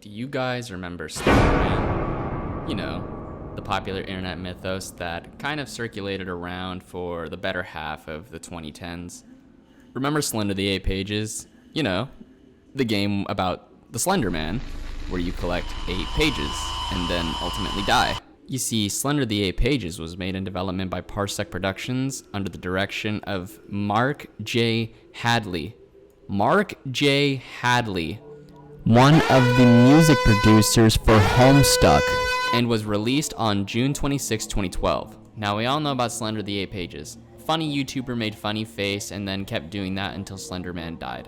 Do you guys remember Slender? You know, the popular internet mythos that kind of circulated around for the better half of the 2010s. Remember Slender the 8 Pages? You know, the game about the Slender Man, where you collect 8 pages and then ultimately die. You see, Slender the 8 Pages was made in development by Parsec Productions under the direction of Mark J. Hadley. Mark J. Hadley, one of the music producers for Homestuck, and was released on June 26, 2012. Now, we all know about Slender the 8 Pages. Funny YouTuber made funny face and then kept doing that until Slender Man died.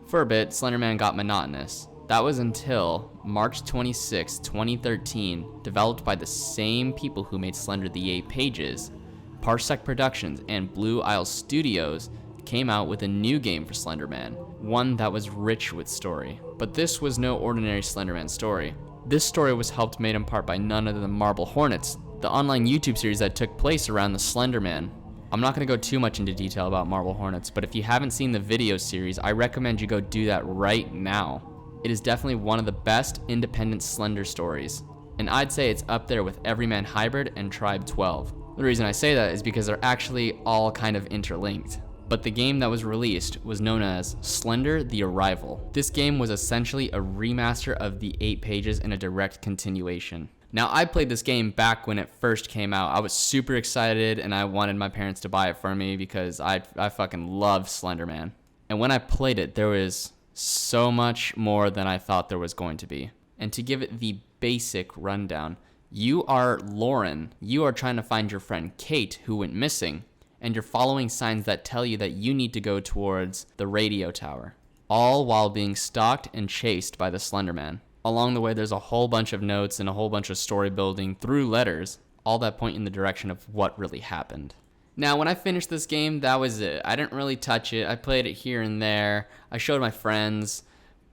For a bit, Slender Man got monotonous. That was until March 26, 2013, developed by the same people who made Slender the 8 Pages, Parsec Productions and Blue Isle Studios came out with a new game for Slender Man, one that was rich with story. But this was no ordinary Slender Man story. This story was helped made in part by none other than Marble Hornets, the online YouTube series that took place around the Slender Man. I'm not going to go too much into detail about Marble Hornets, but if you haven't seen the video series, I recommend you go do that right now. It is definitely one of the best independent Slender stories, and I'd say it's up there with Everyman Hybrid and Tribe 12. The reason I say that is because they're actually all kind of interlinked. But the game that was released was known as Slender the Arrival. This game was essentially a remaster of the 8 Pages and a direct continuation. Now, I played this game back when it first came out. I was super excited and I wanted my parents to buy it for me because I fucking love Slender Man. And when I played it, there was so much more than I thought there was going to be. And to give it the basic rundown, you are Lauren. You are trying to find your friend Kate, who went missing, and you're following signs that tell you that you need to go towards the radio tower, all while being stalked and chased by the Slender Man. Along the way, there's a whole bunch of notes and a whole bunch of story building through letters, all that point in the direction of what really happened. Now, when I finished this game, that was it. I didn't really touch it. I played it here and there. I showed my friends.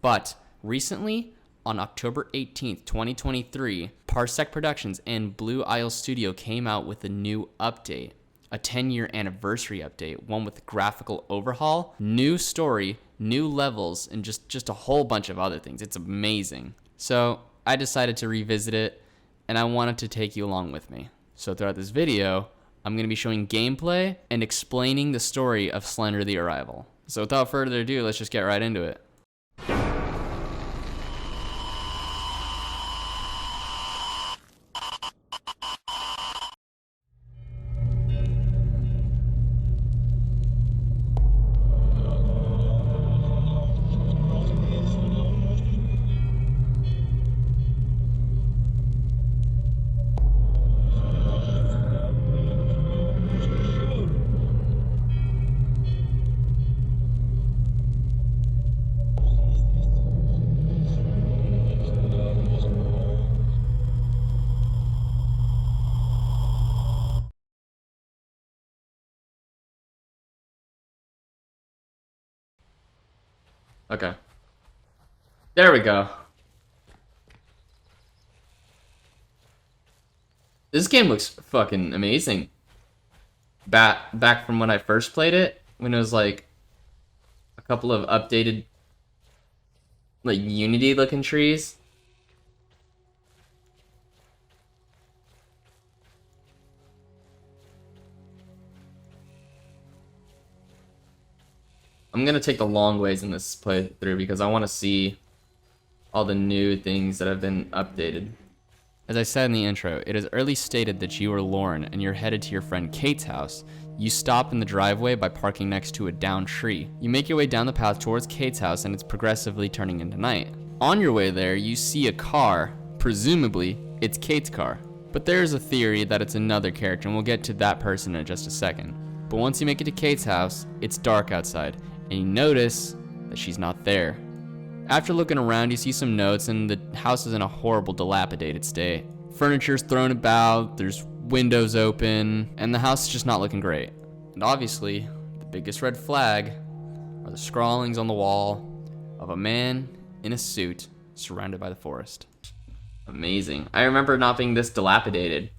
But recently, on October 18th, 2023, Parsec Productions and Blue Isle Studio came out with a new update. A 10-year anniversary update, one with graphical overhaul, new story, new levels, and just a whole bunch of other things. It's amazing. So I decided to revisit it, and I wanted to take you along with me. So throughout this video, I'm going to be showing gameplay and explaining the story of Slender the Arrival. So without further ado, let's just get right into it. Okay. There we go. This game looks fucking amazing. Back from when I first played it, when it was like a couple of updated like Unity looking trees. I'm going to take the long ways in this playthrough because I want to see all the new things that have been updated. As I said in the intro, it is early stated that you are Lauren and you're headed to your friend Kate's house. You stop in the driveway by parking next to a downed tree. You make your way down the path towards Kate's house and it's progressively turning into night. On your way there, you see a car. Presumably, it's Kate's car. But there's a theory that it's another character and we'll get to that person in just a second. But once you make it to Kate's house, it's dark outside. And you notice that she's not there. After looking around, you see some notes, and the house is in a horrible, dilapidated state. Furniture's thrown about, there's windows open, and the house is just not looking great. And obviously, the biggest red flag are the scrawlings on the wall of a man in a suit surrounded by the forest. Amazing. I remember not being this dilapidated.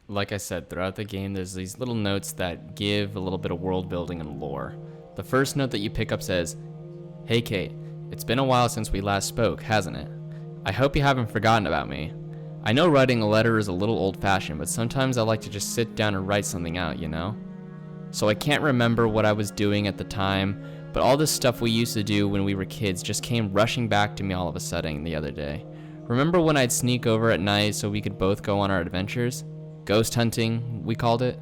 Like I said, throughout the game, there's these little notes that give a little bit of world building and lore. The first note that you pick up says, "Hey Kate, It's been a while since we last spoke, hasn't it? I hope you haven't forgotten about me. I know writing a letter is a little old-fashioned, but sometimes I like to just sit down and write something out, you know? So I can't remember what I was doing at the time, but all this stuff we used to do when we were kids just came rushing back to me all of a sudden the other day. Remember when I'd sneak over at night so we could both go on our adventures? Ghost hunting, we called it.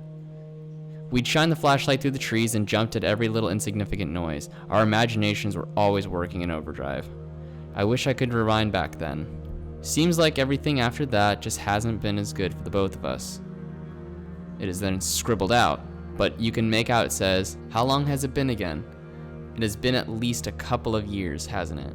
We'd shine the flashlight through the trees and jumped at every little insignificant noise. Our imaginations were always working in overdrive. I wish I could rewind back then. Seems like everything after that just hasn't been as good for the both of us. It is then scribbled out, but you can make out it says, "How long has it been again?" It has been at least a couple of years, hasn't it?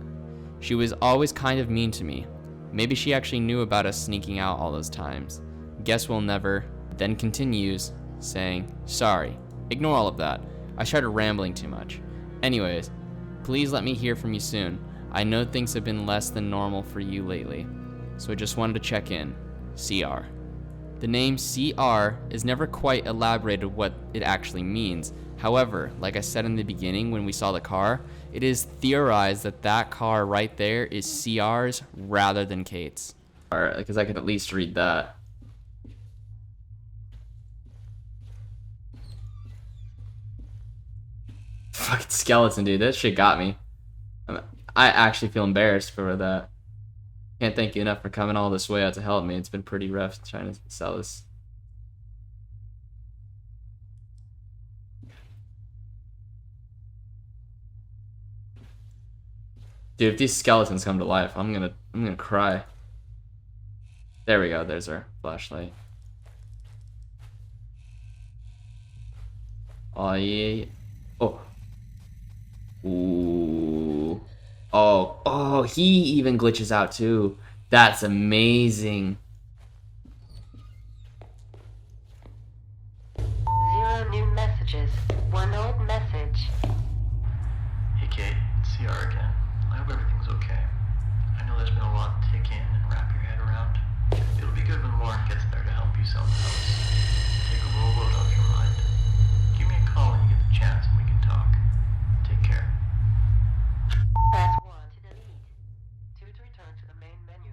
She was always kind of mean to me. Maybe she actually knew about us sneaking out all those times. Guess we'll never. Then continues, saying, "Sorry, ignore all of that. I started rambling too much. Anyways, please let me hear from you soon. I know things have been less than normal for you lately, so I just wanted to check in. CR." The name CR is never quite elaborated what it actually means. However, like I said in the beginning when we saw the car, it is theorized that that car right there is CR's rather than Kate's. Alright, because I could at least read that. Fucking skeleton, dude. That shit got me. I actually feel embarrassed for that. Can't thank you enough for coming all this way out to help me. It's been pretty rough trying to sell this. Dude, if these skeletons come to life, I'm gonna cry. There we go. There's our flashlight. Oh yeah. Oh. Ooh. Oh, he even glitches out too. That's amazing. 0 new messages. 1 old message. Hey Kate, it's CR again. I hope everything's okay. I know there's been a lot to take in and wrap your head around. It'll be good when Lauren gets there to help you sell the house. Take a little load off your mind. Give me a call when you get the chance and we can talk. Take care. Press 1 to delete. 2 to return to the main menu.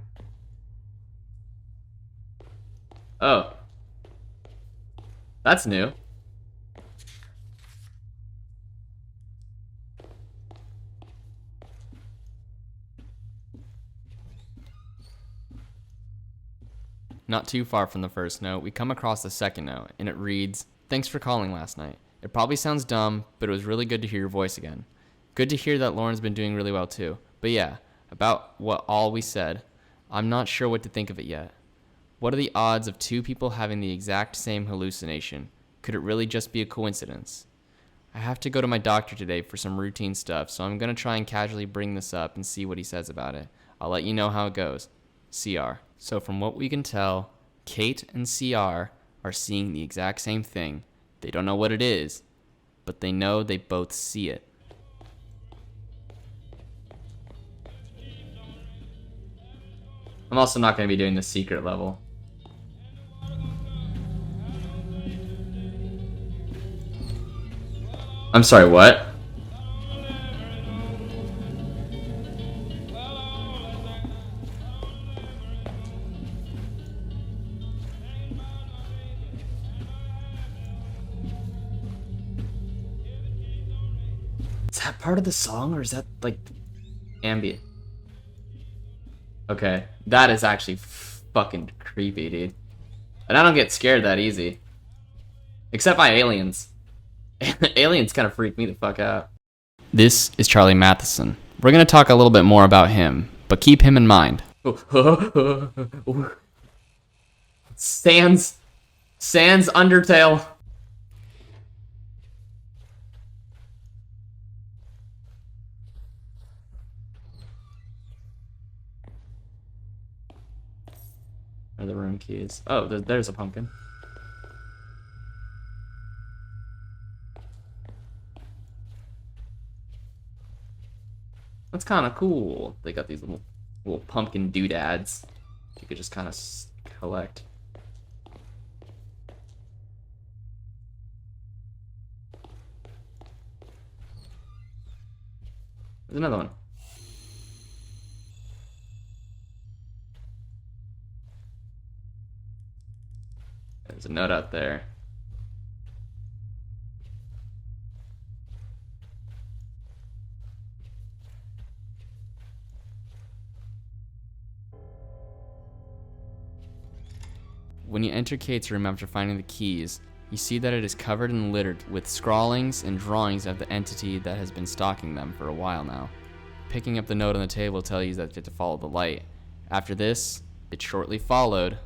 Oh. That's new. Not too far from the first note, we come across the second note, and it reads, "Thanks for calling last night. It probably sounds dumb, but it was really good to hear your voice again. Good to hear that Lauren's been doing really well too. But yeah, about what all we said, I'm not sure what to think of it yet. What are the odds of 2 people having the exact same hallucination? Could it really just be a coincidence? I have to go to my doctor today for some routine stuff, so I'm going to try and casually bring this up and see what he says about it. I'll let you know how it goes. CR." So from what we can tell, Kate and CR are seeing the exact same thing. They don't know what it is, but they know they both see it. I'm also not going to be doing the secret level. I'm sorry, what? Is that part of the song, or is that like ambient? Okay, that is actually fucking creepy, dude. And I don't get scared that easy. Except by aliens. Aliens kind of freak me the fuck out. This is Charlie Matheson. We're going to talk a little bit more about him, but keep him in mind. Sans Undertale. Are the room keys? Oh, there's a pumpkin. That's kind of cool. They got these little pumpkin doodads you could just kind of collect. There's another one. There's a note out there. When you enter Kate's room after finding the keys, you see that it is covered and littered with scrawlings and drawings of the entity that has been stalking them for a while now. Picking up the note on the table tells you that you have to follow the light. After this, it's shortly followed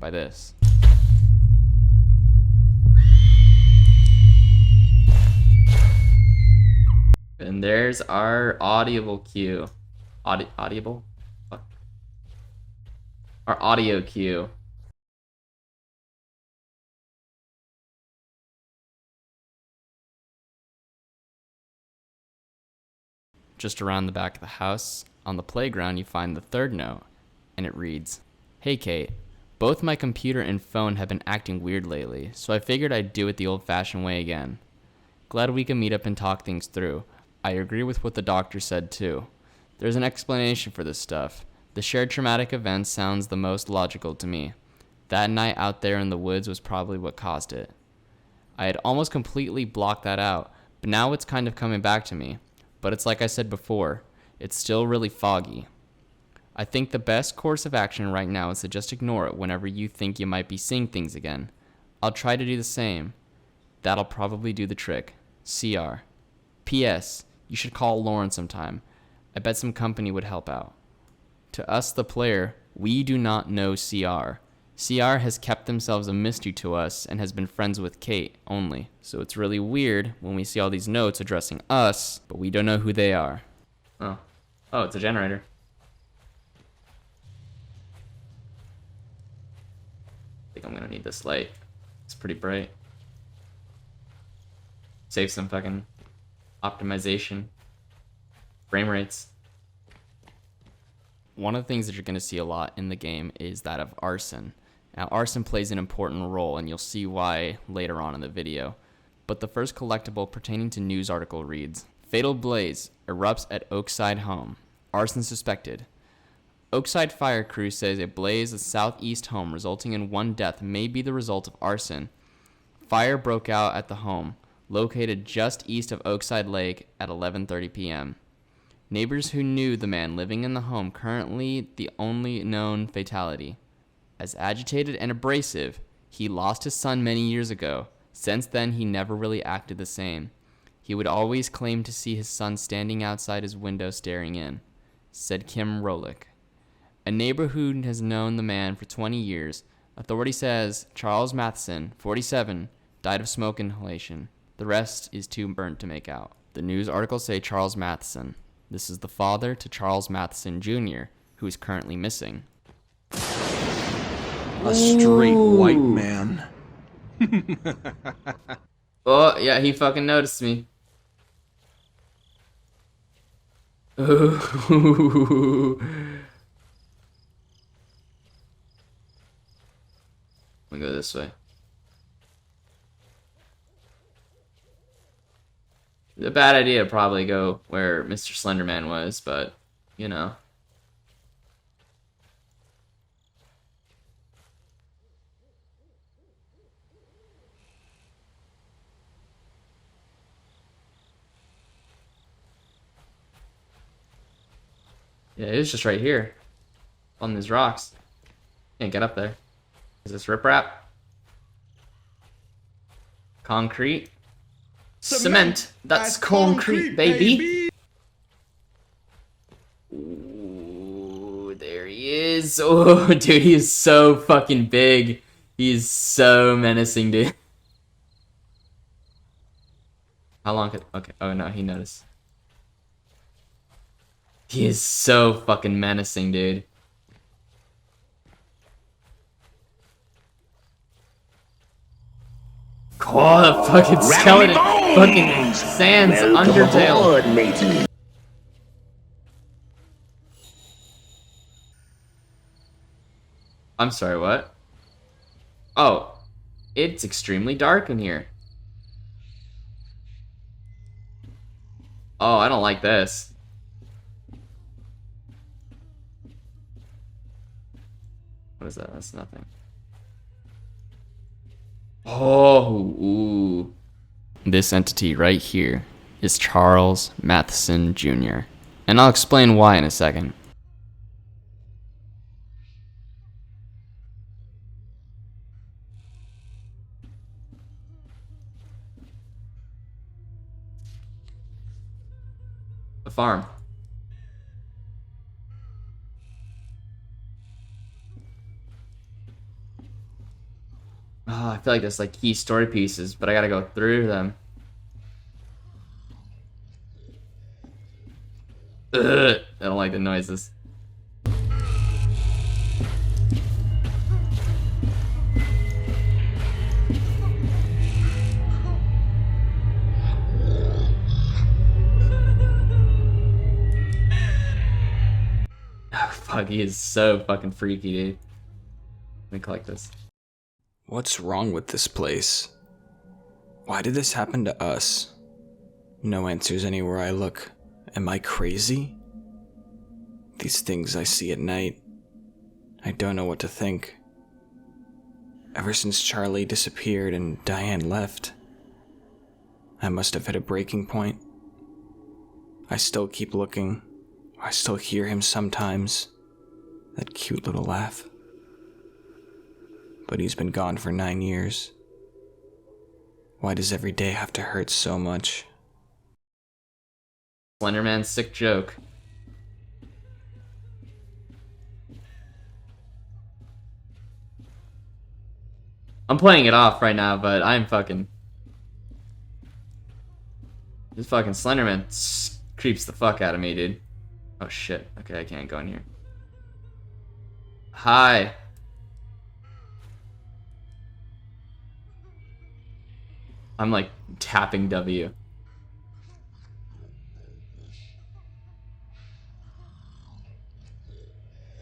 by this. And there's our audible cue. Audible? What? Our audio cue. Just around the back of the house, on the playground, you find the third note, and it reads, "Hey Kate, both my computer and phone have been acting weird lately, so I figured I'd do it the old-fashioned way again. Glad we can meet up and talk things through. I agree with what the doctor said too. There's an explanation for this stuff. The shared traumatic event sounds the most logical to me. That night out there in the woods was probably what caused it. I had almost completely blocked that out, but now it's kind of coming back to me. But it's like I said before, it's still really foggy. I think the best course of action right now is to just ignore it whenever you think you might be seeing things again. I'll try to do the same. That'll probably do the trick. CR. P.S. You should call Lauren sometime. I bet some company would help out." To us, the player, we do not know CR. CR has kept themselves a mystery to us and has been friends with Kate only. So it's really weird when we see all these notes addressing us, but we don't know who they are. Oh, it's a generator. I think I'm gonna need this light. It's pretty bright. Save some fucking optimization. Frame rates. One of the things that you're gonna see a lot in the game is that of arson. Now, arson plays an important role, and you'll see why later on in the video. But the first collectible pertaining to news article reads, "Fatal blaze erupts at Oakside home. Arson suspected. Oakside fire crew says a blaze at southeast home resulting in one death may be the result of arson. Fire broke out at the home, located just east of Oakside Lake at 11:30 p.m. Neighbors who knew the man living in the home currently the only known fatality. As agitated and abrasive, he lost his son many years ago. Since then, he never really acted the same. He would always claim to see his son standing outside his window staring in," said Kim Rolick. A neighbor who has known the man for 20 years. Authority says Charles Matheson, 47, died of smoke inhalation. The rest is too burnt to make out. The news articles say Charles Matheson. This is the father to Charles Matheson Jr., who is currently missing. A straight white man. Oh, yeah, he fucking noticed me. Ooh. I'm gonna go this way. It's a bad idea to probably go where Mr. Slenderman was, but, you know. Yeah, it was just right here. On these rocks. Can't get up there. Is this riprap? Concrete? Cement! That's concrete, baby! Ooh, there he is. Oh, dude, he is so fucking big. He is so menacing, dude. How long could... Okay, oh no, he noticed. He is so fucking menacing, dude. Oh, the fucking skeleton fucking Sans Undertale. I'm sorry, what? Oh, it's extremely dark in here. Oh, I don't like this. What is that? That's nothing. Oh, ooh. This entity right here is Charles Matheson Jr. And I'll explain why in a second. The farm. Oh, I feel like there's like key story pieces, but I gotta go through them. Ugh, I don't like the noises. Oh, fuck, he is so fucking freaky, dude. Let me collect this. What's wrong with this place? Why did this happen to us? No answers anywhere I look. Am I crazy? These things I see at night, I don't know what to think. Ever since Charlie disappeared and Diane left, I must have hit a breaking point. I still keep looking. I still hear him sometimes. That cute little laugh. But he's been gone for 9 years. Why does every day have to hurt so much? Slender Man's sick joke. I'm playing it off right now, but I'm fucking... This fucking Slenderman creeps the fuck out of me, dude. Oh shit. Okay, I can't go in here. Hi. I'm like tapping W.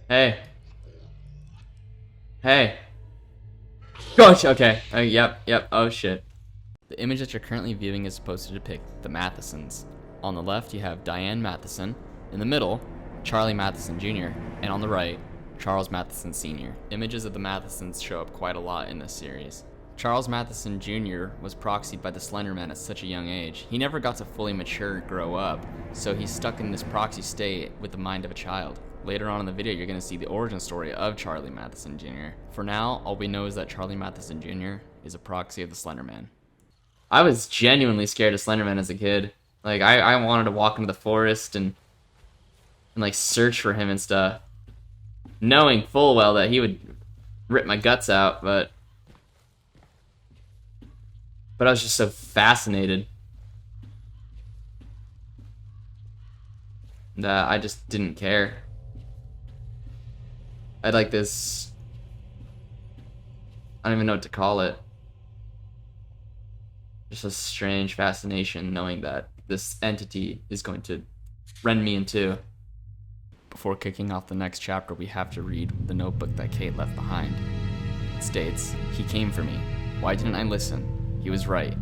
Hey. Hey. Gosh, okay. Yep. Oh shit. The image that you're currently viewing is supposed to depict the Mathesons. On the left, you have Diane Matheson. In the middle, Charlie Matheson Jr. And on the right, Charles Matheson Sr. Images of the Mathesons show up quite a lot in this series. Charles Matheson Jr. was proxied by the Slender Man at such a young age. He never got to fully mature and grow up, so he's stuck in this proxy state with the mind of a child. Later on in the video, you're going to see the origin story of Charlie Matheson Jr. For now, all we know is that Charlie Matheson Jr. is a proxy of the Slender Man. I was genuinely scared of Slender Man as a kid. Like, I wanted to walk into the forest and like search for him and stuff, knowing full well that he would rip my guts out, but I was just so fascinated that I just didn't care. I had like this, I don't even know what to call it, just a strange fascination knowing that this entity is going to rend me in two. Before kicking off the next chapter, we have to read the notebook that Kate left behind. It states, "He came for me. Why didn't I listen? He was right.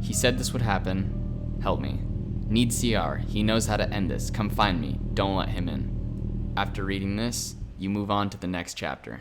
He said this would happen. Help me. Need CR. He knows how to end this. Come find me. Don't let him in." After reading this, you move on to the next chapter.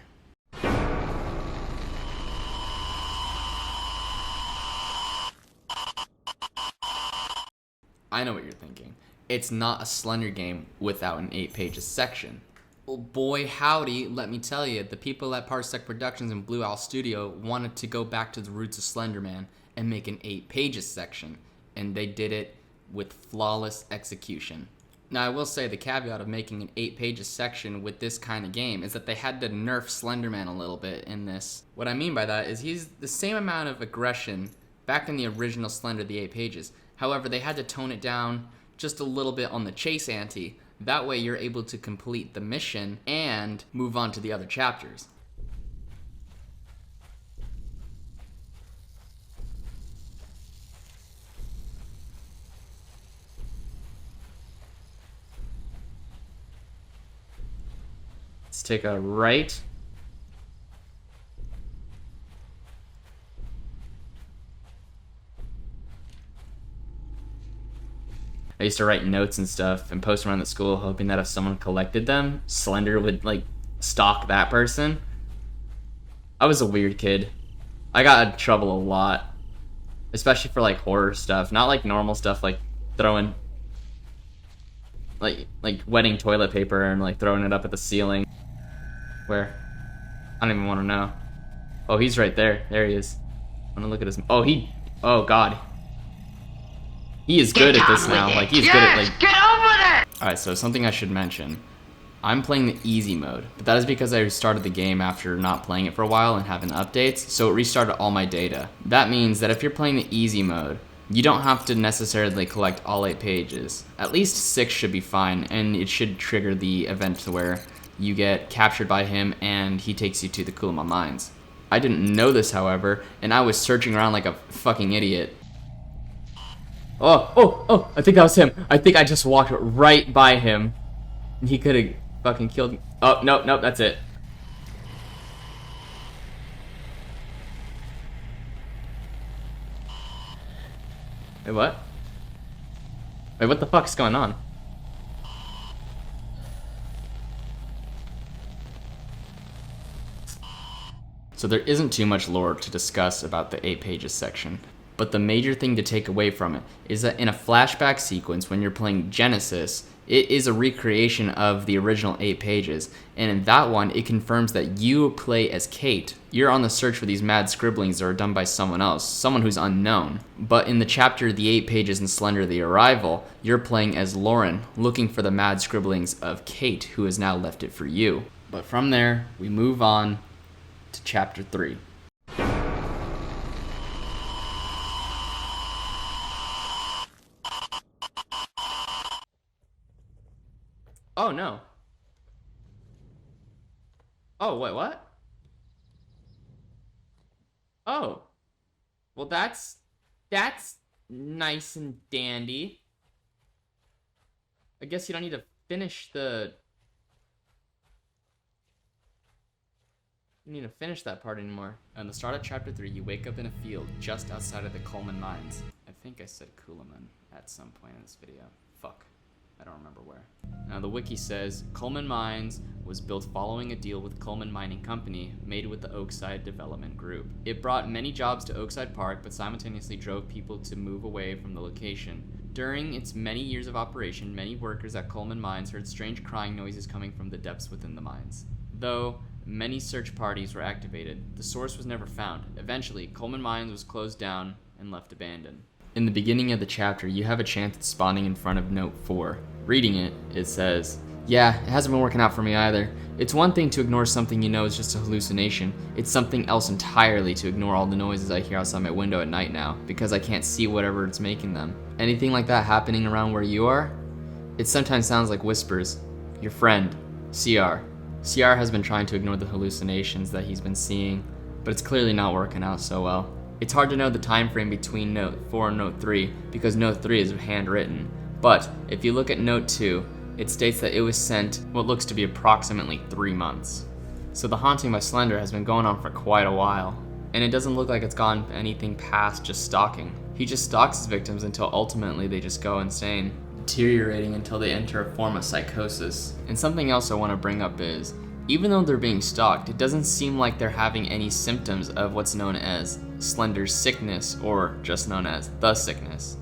I know what you're thinking. It's not a Slender game without an 8 pages section. Well, boy howdy, let me tell you, the people at Parsec Productions and Blue Owl Studio wanted to go back to the roots of Slender Man and make an 8 pages section, and they did it with flawless execution. Now, I will say the caveat of making an 8 pages section with this kind of game is that they had to nerf Slender Man a little bit in this. What I mean by that is he's the same amount of aggression back in the original Slender, the 8 pages. However, they had to tone it down just a little bit on the chase ante. That way you're able to complete the mission and move on to the other chapters. Let's take a right. I used to write notes and stuff and post them around the school, hoping that if someone collected them, Slender would like stalk that person. I was a weird kid. I got in trouble a lot, especially for like horror stuff, not like normal stuff like throwing like wetting toilet paper and like throwing it up at the ceiling. Where? I don't even want to know. Oh, he's right there. There he is. I'm gonna look at his. Oh God. He is good at this now. Like he's good at like. Get on with it! All right, so something I should mention. I'm playing the easy mode, but that is because I restarted the game after not playing it for a while and having updates, so it restarted all my data. That means that if you're playing the easy mode, you don't have to necessarily collect all 8 pages. At least 6 should be fine, and it should trigger the event to where you get captured by him and he takes you to the Coleman mines. I didn't know this, however, and I was searching around like a fucking idiot. Oh, I think that was him. I think I just walked right by him. He could have fucking killed me. Oh, no, that's it. Wait, what? Wait, what the fuck's going on? So there isn't too much lore to discuss about the 8 pages section. But the major thing to take away from it is that in a flashback sequence when you're playing Genesis, it is a recreation of the original 8 pages, and in that one, it confirms that you play as Kate. You're on the search for these mad scribblings that are done by someone else, someone who's unknown. But in the chapter The 8 Pages in Slender the Arrival, you're playing as Lauren, looking for the mad scribblings of Kate, who has now left it for you. But from there, we move on to chapter 3. Oh no. Oh, wait, what? Oh. Well, that's nice and dandy. I guess you don't need to finish the... You need to finish that part anymore. At the start of chapter 3, you wake up in a field just outside of the Coleman mines. I think I said Coleman at some point in this video. Fuck. I don't remember where. Now the wiki says, Coleman Mines was built following a deal with Coleman Mining Company made with the Oakside Development Group. It brought many jobs to Oakside Park, but simultaneously drove people to move away from the location. During its many years of operation, many workers at Coleman Mines heard strange crying noises coming from the depths within the mines. Though many search parties were activated, the source was never found. Eventually, Coleman Mines was closed down and left abandoned. In the beginning of the chapter, you have a chance at spawning in front of note 4. Reading it, it says, "Yeah, it hasn't been working out for me either. It's one thing to ignore something you know is just a hallucination. It's something else entirely to ignore all the noises I hear outside my window at night now, because I can't see whatever it's making them. Anything like that happening around where you are? It sometimes sounds like whispers. Your friend, CR. CR has been trying to ignore the hallucinations that he's been seeing, but it's clearly not working out so well. It's hard to know the time frame between note 4 and note 3 because note 3 is handwritten. But if you look at note 2, it states that it was sent what looks to be approximately 3 months. So the haunting by Slender has been going on for quite a while, and it doesn't look like it's gone anything past just stalking. He just stalks his victims until ultimately they just go insane, deteriorating until they enter a form of psychosis. And something else I want to bring up is, even though they're being stalked, it doesn't seem like they're having any symptoms of what's known as Slender's sickness, or just known as the sickness.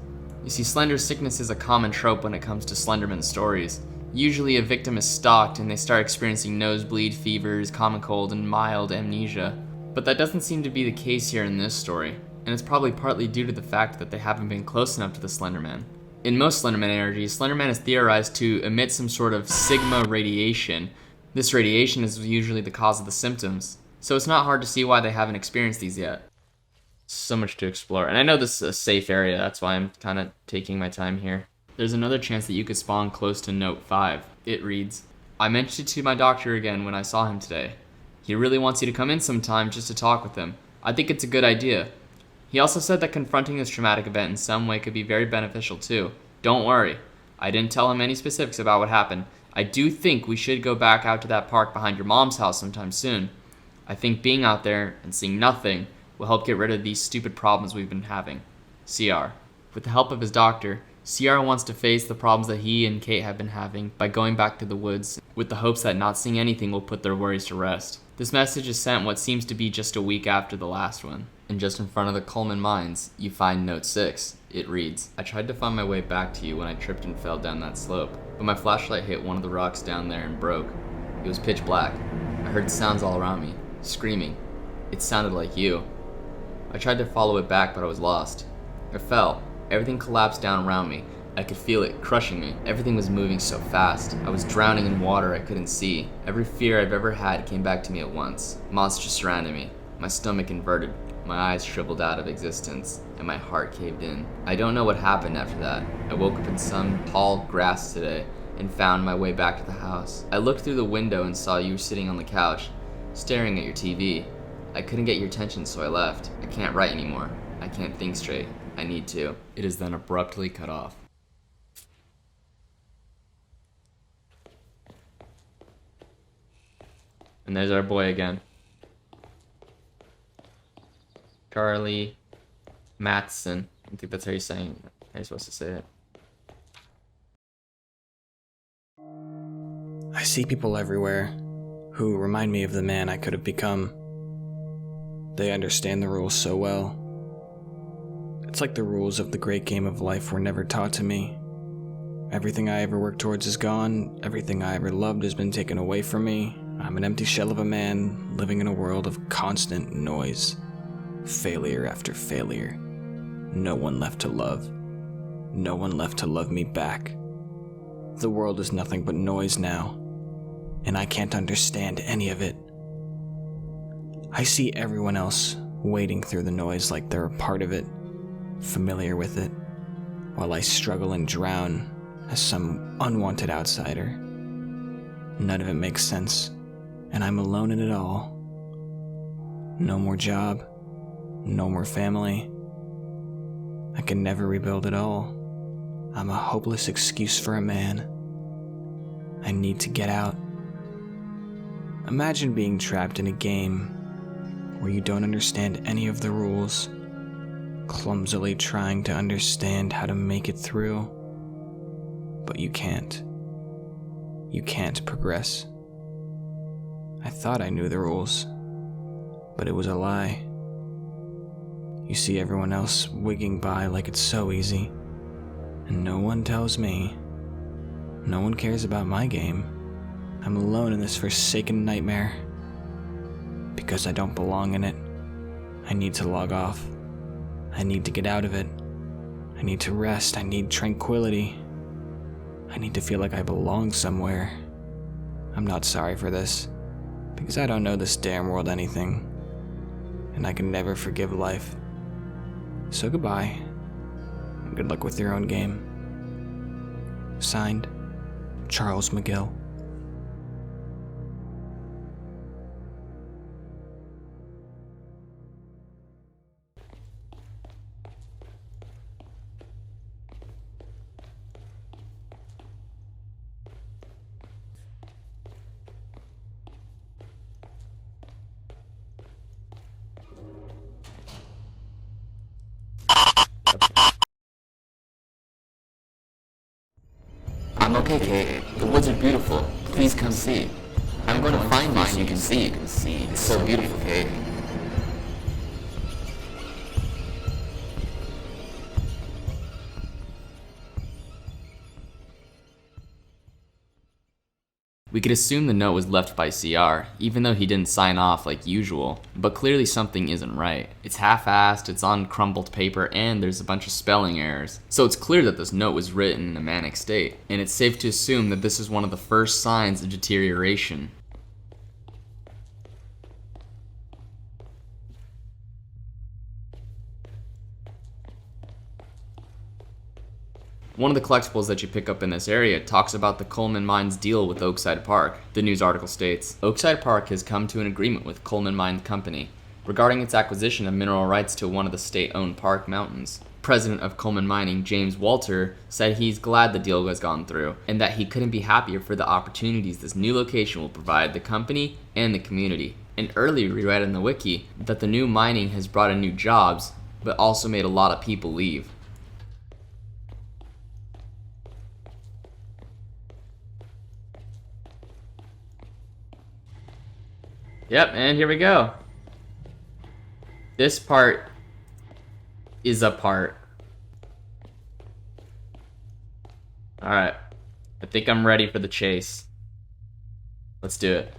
You see, Slender's sickness is a common trope when it comes to Slenderman stories. Usually a victim is stalked and they start experiencing nosebleed, fevers, common cold, and mild amnesia. But that doesn't seem to be the case here in this story, and it's probably partly due to the fact that they haven't been close enough to the Slenderman. In most Slenderman energies, Slenderman is theorized to emit some sort of sigma radiation. This radiation is usually the cause of the symptoms, so it's not hard to see why they haven't experienced these yet. So much to explore, and I know this is a safe area, that's why I'm kind of taking my time here. There's another chance that you could spawn close to note 5. It reads, "I mentioned it to my doctor again when I saw him today. He really wants you to come in sometime just to talk with him. I think it's a good idea. He also said that confronting this traumatic event in some way could be very beneficial too. Don't worry. I didn't tell him any specifics about what happened. I do think we should go back out to that park behind your mom's house sometime soon. I think being out there and seeing nothing will help get rid of these stupid problems we've been having. CR." With the help of his doctor, CR wants to face the problems that he and Kate have been having by going back to the woods with the hopes that not seeing anything will put their worries to rest. This message is sent what seems to be just a week after the last one. and just in front of the Coleman mines, you find note 6. It reads, I tried to find my way back to you when I tripped and fell down that slope, but my flashlight hit one of the rocks down there and broke. It was pitch black. I heard sounds all around me, screaming. It sounded like you. I tried to follow it back, but I was lost. I fell. Everything collapsed down around me. I could feel it crushing me. Everything was moving so fast. I was drowning in water I couldn't see. Every fear I've ever had came back to me at once. Monsters surrounded me. My stomach inverted. My eyes shriveled out of existence, and my heart caved in. I don't know what happened after that. I woke up in some tall grass today and found my way back to the house. I looked through the window and saw you sitting on the couch, staring at your TV. I couldn't get your attention, so I left. I can't write anymore. I can't think straight. I need to. It is then abruptly cut off. And there's our boy again. Charlie Matheson. I think that's how you're saying it. How you're supposed to say it. I see people everywhere who remind me of the man I could have become. They understand the rules so well. It's like the rules of the great game of life were never taught to me. Everything I ever worked towards is gone. Everything I ever loved has been taken away from me. I'm an empty shell of a man living in a world of constant noise. Failure after failure. No one left to love. No one left to love me back. The world is nothing but noise now, and I can't understand any of it. I see everyone else wading through the noise like they're a part of it, familiar with it, while I struggle and drown as some unwanted outsider. None of it makes sense, and I'm alone in it all. No more job. No more family. I can never rebuild it all. I'm a hopeless excuse for a man. I need to get out. Imagine being trapped in a game where you don't understand any of the rules, clumsily trying to understand how to make it through, but you can't. You can't progress. I thought I knew the rules, but it was a lie. You see everyone else wigging by like it's so easy, and no one tells me. No one cares about my game. I'm alone in this forsaken nightmare. Because I don't belong in it. I need to log off. I need to get out of it. I need to rest. I need tranquility. I need to feel like I belong somewhere. I'm not sorry for this, because I don't know this damn world anything, and I can never forgive life. So goodbye, and good luck with your own game. Signed, Charles McGill. I'm okay, Kate. The woods are beautiful. Please come see. I'm going to find mine. You can see. It's so beautiful, Kate. We could assume the note was left by CR, even though he didn't sign off like usual, but clearly something isn't right. It's half-assed, it's on crumpled paper, and there's a bunch of spelling errors. So it's clear that this note was written in a manic state, and it's safe to assume that this is one of the first signs of deterioration. One of the collectibles that you pick up in this area talks about the Coleman Mines deal with Oakside Park. The news article states, Oakside Park has come to an agreement with Coleman Mine Company regarding its acquisition of mineral rights to one of the state-owned park mountains. President of Coleman Mining, James Walter, said he's glad the deal has gone through and that he couldn't be happier for the opportunities this new location will provide the company and the community. And earlier we read in the wiki that the new mining has brought in new jobs, but also made a lot of people leave. Yep, and here we go. This part is a part. Alright. I think I'm ready for the chase. Let's do it.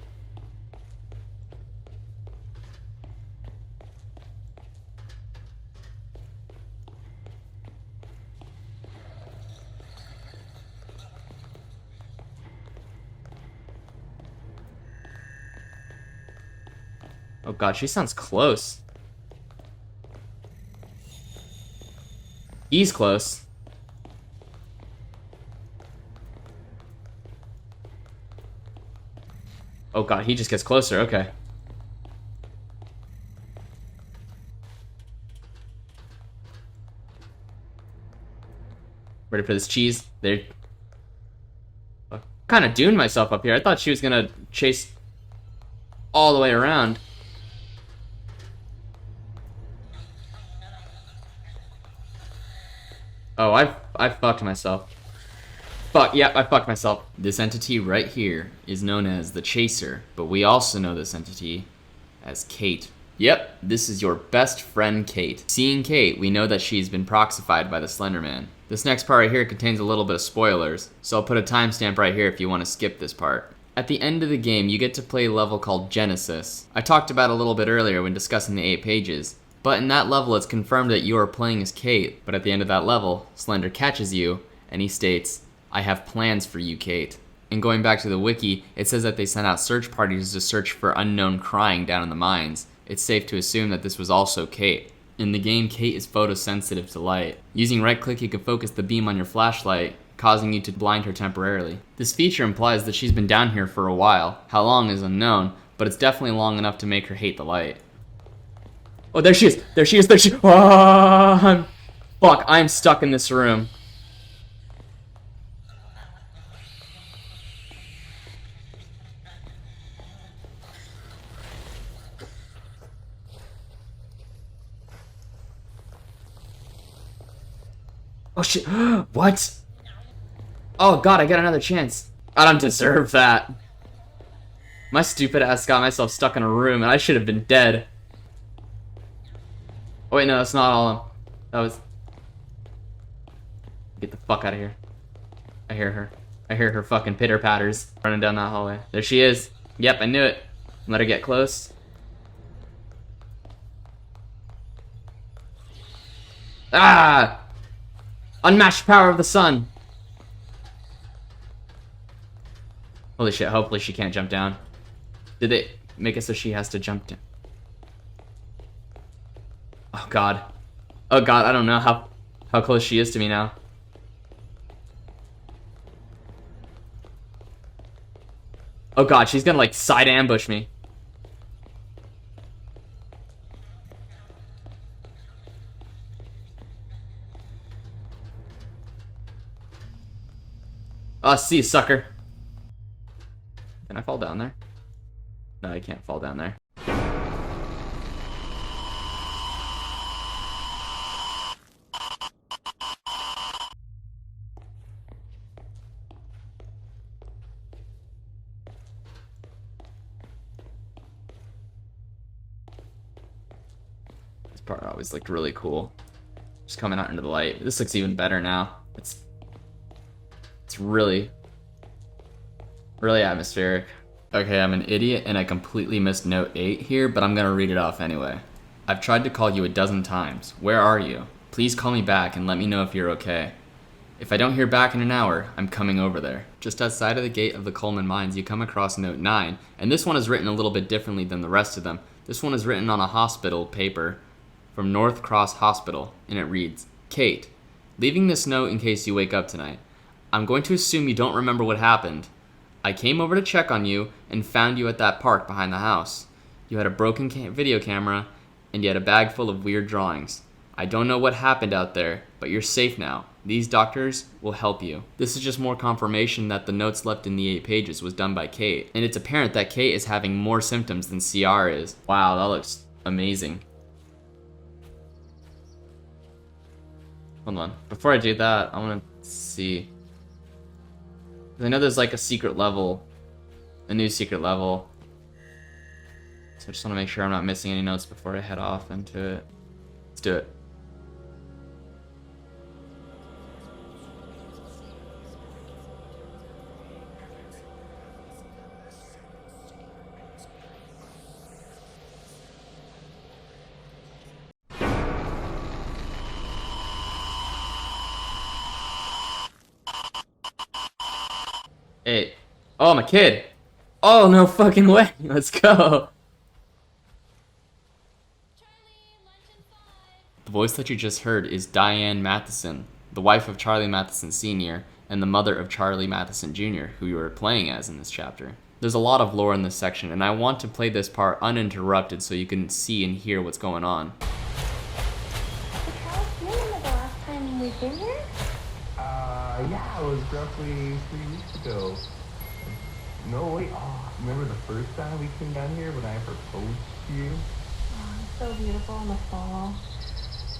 Oh god, she sounds close. He's close. Oh god, he just gets closer, okay. Ready for this cheese? There. Kind of doomed myself up here. I thought she was gonna chase all the way around. Oh, I fucked myself. Fuck, yep, I fucked myself. This entity right here is known as the Chaser, but we also know this entity as Kate. Yep, this is your best friend, Kate. Seeing Kate, we know that she's been proxified by the Slender Man. This next part right here contains a little bit of spoilers, so I'll put a timestamp right here if you want to skip this part. At the end of the game, you get to play a level called Genesis. I talked about it a little bit earlier when discussing the 8 pages. But in that level, it's confirmed that you are playing as Kate, but at the end of that level, Slender catches you, and he states, "I have plans for you, Kate." And going back to the wiki, it says that they sent out search parties to search for unknown crying down in the mines. It's safe to assume that this was also Kate. In the game, Kate is photosensitive to light. Using right click, you can focus the beam on your flashlight, causing you to blind her temporarily. This feature implies that she's been down here for a while. How long is unknown, but it's definitely long enough to make her hate the light. Oh, there she is! There she is! There she is! Oh, fuck, I am stuck in this room. Oh shit! What? Oh god, I got another chance. I don't deserve that. My stupid ass got myself stuck in a room and I should have been dead. Oh wait, no, that's not all of them. That was... Get the fuck out of here. I hear her. I hear her fucking pitter-patters running down that hallway. There she is. Yep, I knew it. Let her get close. Ah! Unmatched power of the sun. Holy shit, hopefully she can't jump down. Did they make it so she has to jump down? Oh god. Oh god, I don't know how close she is to me now. Oh god, she's gonna like side ambush me. Oh, see you, sucker. Can I fall down there? No, I can't fall down there. This part always looked really cool. Just coming out into the light. This looks even better now. It's really atmospheric. Okay, I'm an idiot and I completely missed note 8 here, but I'm gonna read it off anyway. I've tried to call you a dozen times. Where are you? Please call me back and let me know if you're okay. If I don't hear back in an hour, I'm coming over there. Just outside of the gate of the Coleman mines, you come across note 9, and this one is written a little bit differently than the rest of them. This one is written on a hospital paper from North Cross Hospital, and it reads, Kate, leaving this note in case you wake up tonight. I'm going to assume you don't remember what happened. I came over to check on you and found you at that park behind the house. You had a broken video camera and you had a bag full of weird drawings. I don't know what happened out there, but you're safe now. These doctors will help you. This is just more confirmation that the notes left in the 8 pages was done by Kate, and it's apparent that Kate is having more symptoms than CR is. Wow, that looks amazing. Hold on. Before I do that, I want to see. I know there's like a secret level, a new secret level. So I just want to make sure I'm not missing any notes before I head off into it. Let's do it. Hey. Oh, I'm a kid. Oh, no fucking way. Let's go. The voice that you just heard is Diane Matheson, the wife of Charlie Matheson Sr. and the mother of Charlie Matheson Jr., who you are playing as in this chapter. There's a lot of lore in this section, and I want to play this part uninterrupted so you can see and hear what's going on. So Charles, do you remember the last time we came here? Yeah, it was roughly 3 weeks ago. No, wait, remember the first time we came down here when I proposed to you? Oh, it's so beautiful in the fall.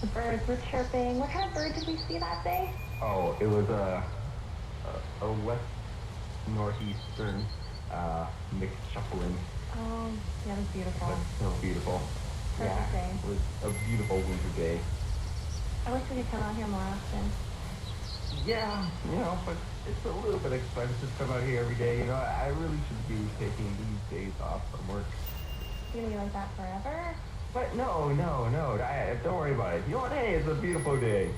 The birds were chirping. What kind of bird did we see that day? Oh, it was a west northeastern mixed shuffling. Oh, yeah, it was beautiful. That's so beautiful. Perfect day. It was a beautiful winter day. I wish we could come out here more often. Yeah, but it's a little bit expensive to come out here every day. I really should be taking these days off from work. You're gonna be like that forever? But no, don't worry about it. You know what? Hey, it's a beautiful day.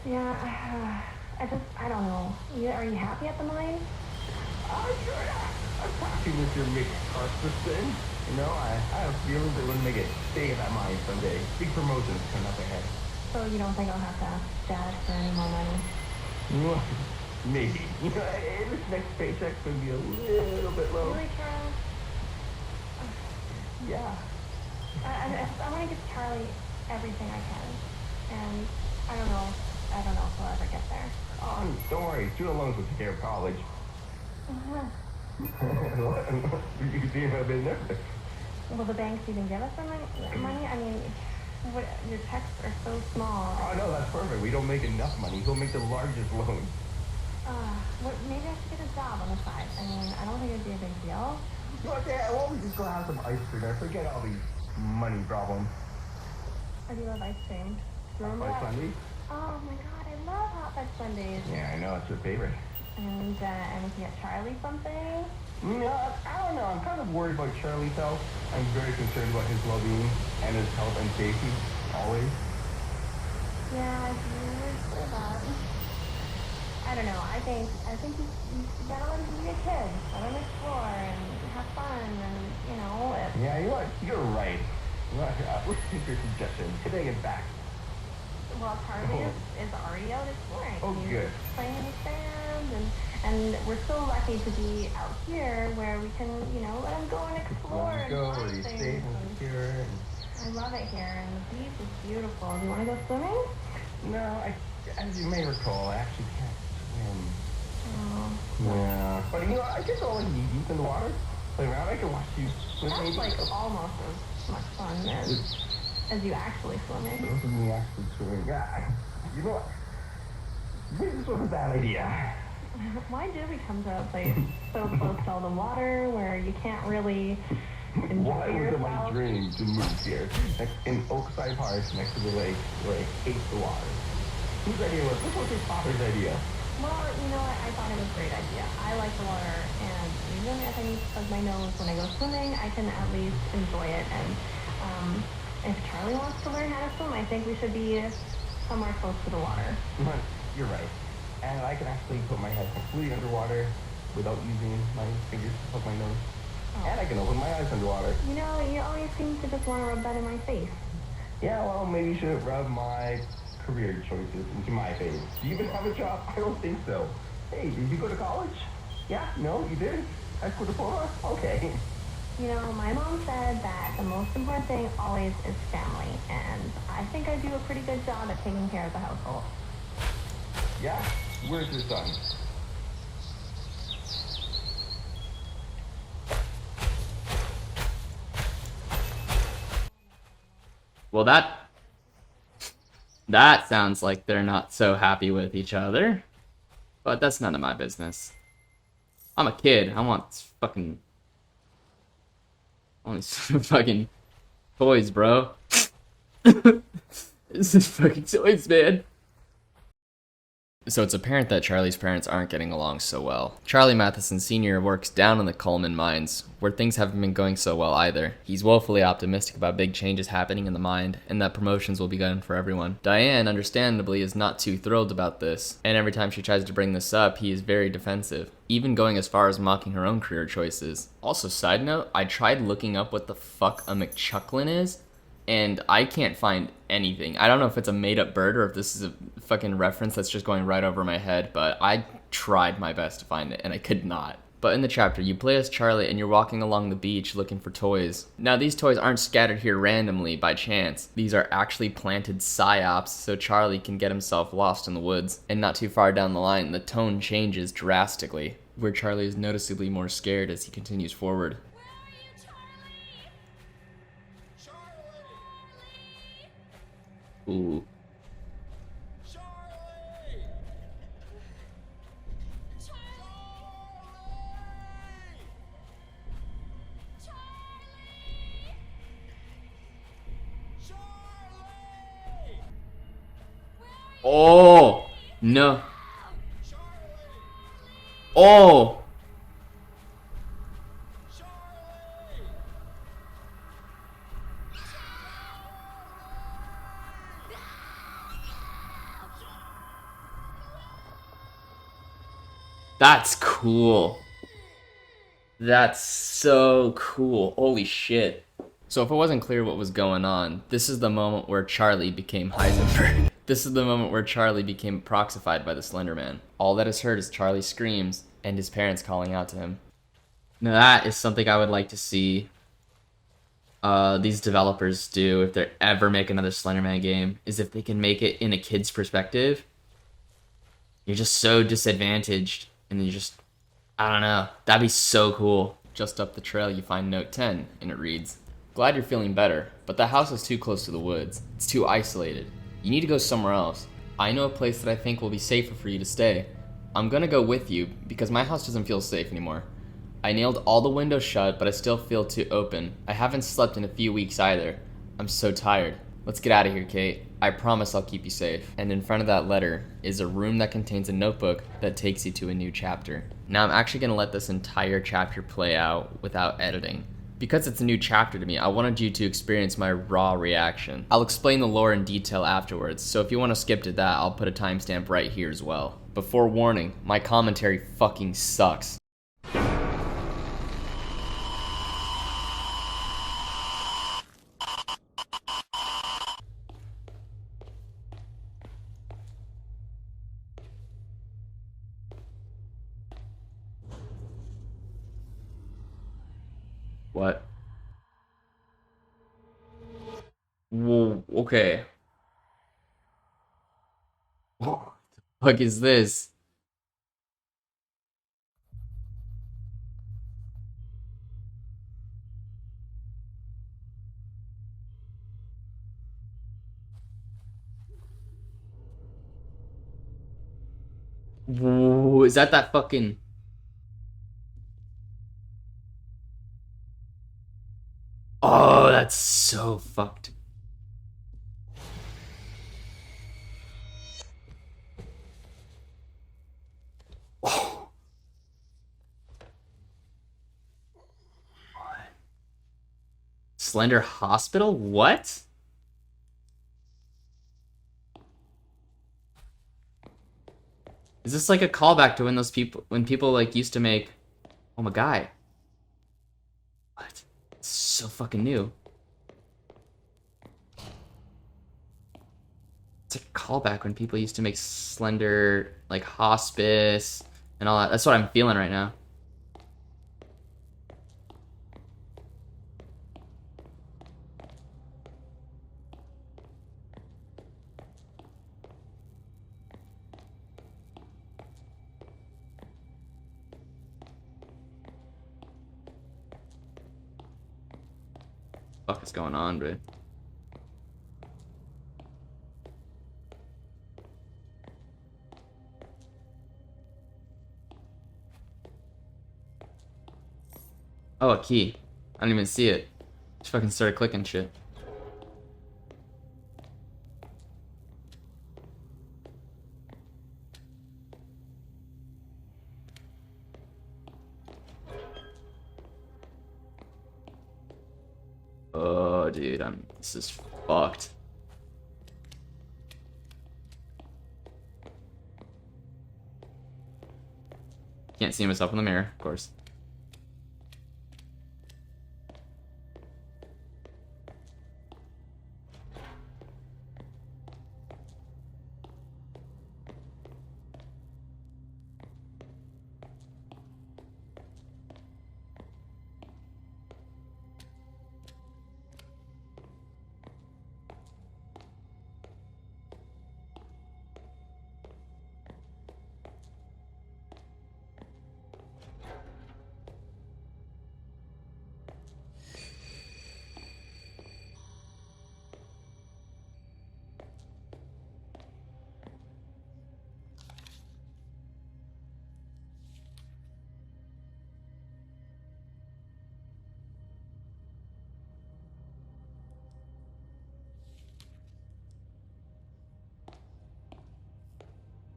Yeah, I don't know. Are you happy at the mine? Sure. I'm happy with your mixed Parsec. I have feelings that when they get big at that mine someday, big promotions come up ahead. So you don't think I'll have to ask Dad for any more money? Well, maybe. This next paycheck's gonna be a little bit low. Really, Charles? Yeah. I want to give Charlie everything I can, and I don't know if we'll ever get there. Oh, don't worry. Student loans will take care of college. You seem a bit nervous. Will the banks even give us the money? I mean, your checks are so small. Oh, no, that's perfect. We don't make enough money. We'll make the largest loan. Maybe I should get a job on the side. I mean, I don't think it'd be a big deal. Okay, why don't we just go have some ice cream? I forget all these money problems. I do love ice cream. Remember Like that? Sunday? Oh my god, I love hot fudge sundaes. Yeah, I know. It's your favorite. And we can get Charlie something. No, I don't know. I'm kind of worried about Charlie's health. I'm very concerned about his well-being and his health and safety, always. Yeah, I do feel that. I don't know. I think you gotta let him be a kid. Let him explore and have fun and, Yeah, you're right. Let's take your suggestion. Today and back. Well, Charlie is already out exploring. Oh, He's good. playing in the sand, and we're so lucky to be out here where we can, let him go and explore Let's and go. find Where you things. safe and secure. I love it here, and the beach is beautiful. Do you want to go swimming? No, as you may recall, I actually can't swim. Oh, Yeah. But I guess I'll like knee deep in the water, play around. I can watch you swim. that's maybe. like almost as much fun as you actually swimming. Those are me actually swimming. Yeah. You know what? Maybe this was a bad idea. Why did we come to a place so close to all the water where you can't really enjoy Why was it my yourself? dream to move here, in Oakside Park, next to the lake, where I hate the water? Whose idea was this? Was his father's idea? Well, you know what? I thought it was a great idea. I like the water, and even if I need to plug my nose when I go swimming, I can at least enjoy it. And if Charlie wants to learn how to swim, I think we should be somewhere close to the water. But you're right. And I can actually put my head completely underwater without using my fingers to poke my nose. Oh. And I can open my eyes underwater. You always seem to just want to rub that in my face. Yeah, well, maybe you shouldn't rub my career choices into my face. Do you even have a job? I don't think so. Hey, did you go to college? Yeah? No, you did? High school diploma? Okay. My mom said that the most important thing always is family, and I think I do a pretty good job at taking care of the household. Yeah? Where's your son? Well, that sounds like they're not so happy with each other. But that's none of my business. I'm a kid. I want Only fucking toys, bro. This is fucking toys, man. So it's apparent that Charlie's parents aren't getting along so well. Charlie Matheson Sr. works down in the Coleman mines, where things haven't been going so well either. He's woefully optimistic about big changes happening in the mine, and that promotions will be good for everyone. Diane, understandably, is not too thrilled about this, and every time she tries to bring this up, he is very defensive, even going as far as mocking her own career choices. Also, side note, I tried looking up what the fuck a McChucklin is, and I can't find anything. I don't know if it's a made-up bird or if this is a fucking reference that's just going right over my head, but I tried my best to find it, and I could not. But in the chapter, you play as Charlie and you're walking along the beach looking for toys. Now, these toys aren't scattered here randomly by chance. These are actually planted psyops so Charlie can get himself lost in the woods. And not too far down the line, the tone changes drastically, where Charlie is noticeably more scared as he continues forward. Ooh. Oh no. Oh. That's cool. That's so cool. Holy shit. So if it wasn't clear what was going on, this is the moment where Charlie became Heisenberg. This is the moment where Charlie became proxified by the Slender Man. All that is heard is Charlie screams and his parents calling out to him. Now that is something I would like to see these developers do if they ever make another Slender Man game, is if they can make it in a kid's perspective. You're just so disadvantaged, and you just, I don't know, that'd be so cool. Just up the trail you find note 10, and it reads, "Glad you're feeling better, but the house is too close to the woods. It's too isolated. You need to go somewhere else. I know a place that I think will be safer for you to stay. I'm gonna go with you, because my house doesn't feel safe anymore. I nailed all the windows shut, but I still feel too open. I haven't slept in a few weeks either. I'm so tired. Let's get out of here, Kate. I promise I'll keep you safe." And in front of that letter is a room that contains a notebook that takes you to a new chapter. Now I'm actually going to let this entire chapter play out without editing. Because it's a new chapter to me, I wanted you to experience my raw reaction. I'll explain the lore in detail afterwards, so if you want to skip to that, I'll put a timestamp right here as well. But forewarning, my commentary fucking sucks. What? Whoa, okay. What the fuck is this? Whoa, is that fucking... Oh, that's so fucked. Oh. What? Slender Hospital? What? Is this like a callback to when people like used to make Oh my god. What? It's so fucking new. It's like a callback when people used to make Slender, like, hospice and all that. That's what I'm feeling right now. What the fuck is going on, bro? Oh, a key. I didn't even see it. Just fucking started clicking shit. Oh, dude, this is fucked. Can't see myself in the mirror, of course.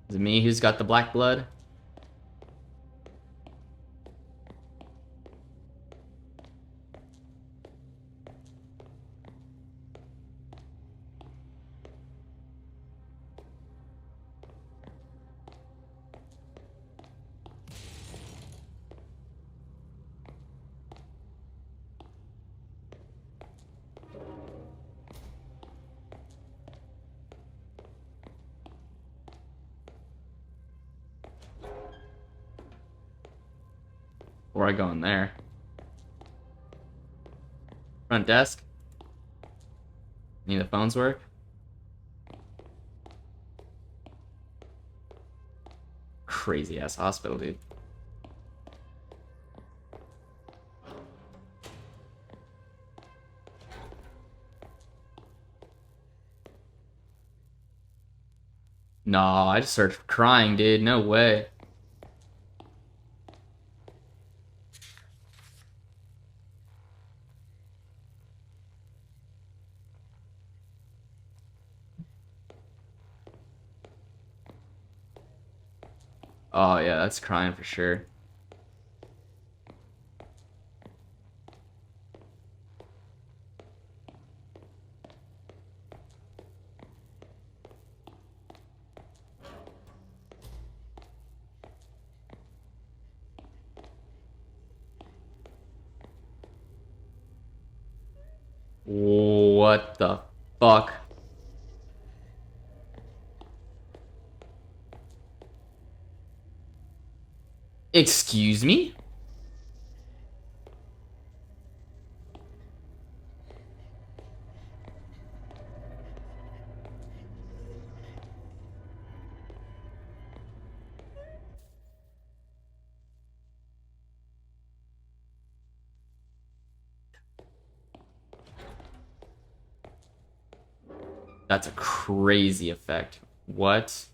Is it me who's got the black blood? Before I go in there. Front desk. Any of the phones work? Crazy ass hospital, dude. No, I just started crying, dude. No way. Oh yeah, that's crying for sure. What the fuck? Excuse me? That's a crazy effect. What?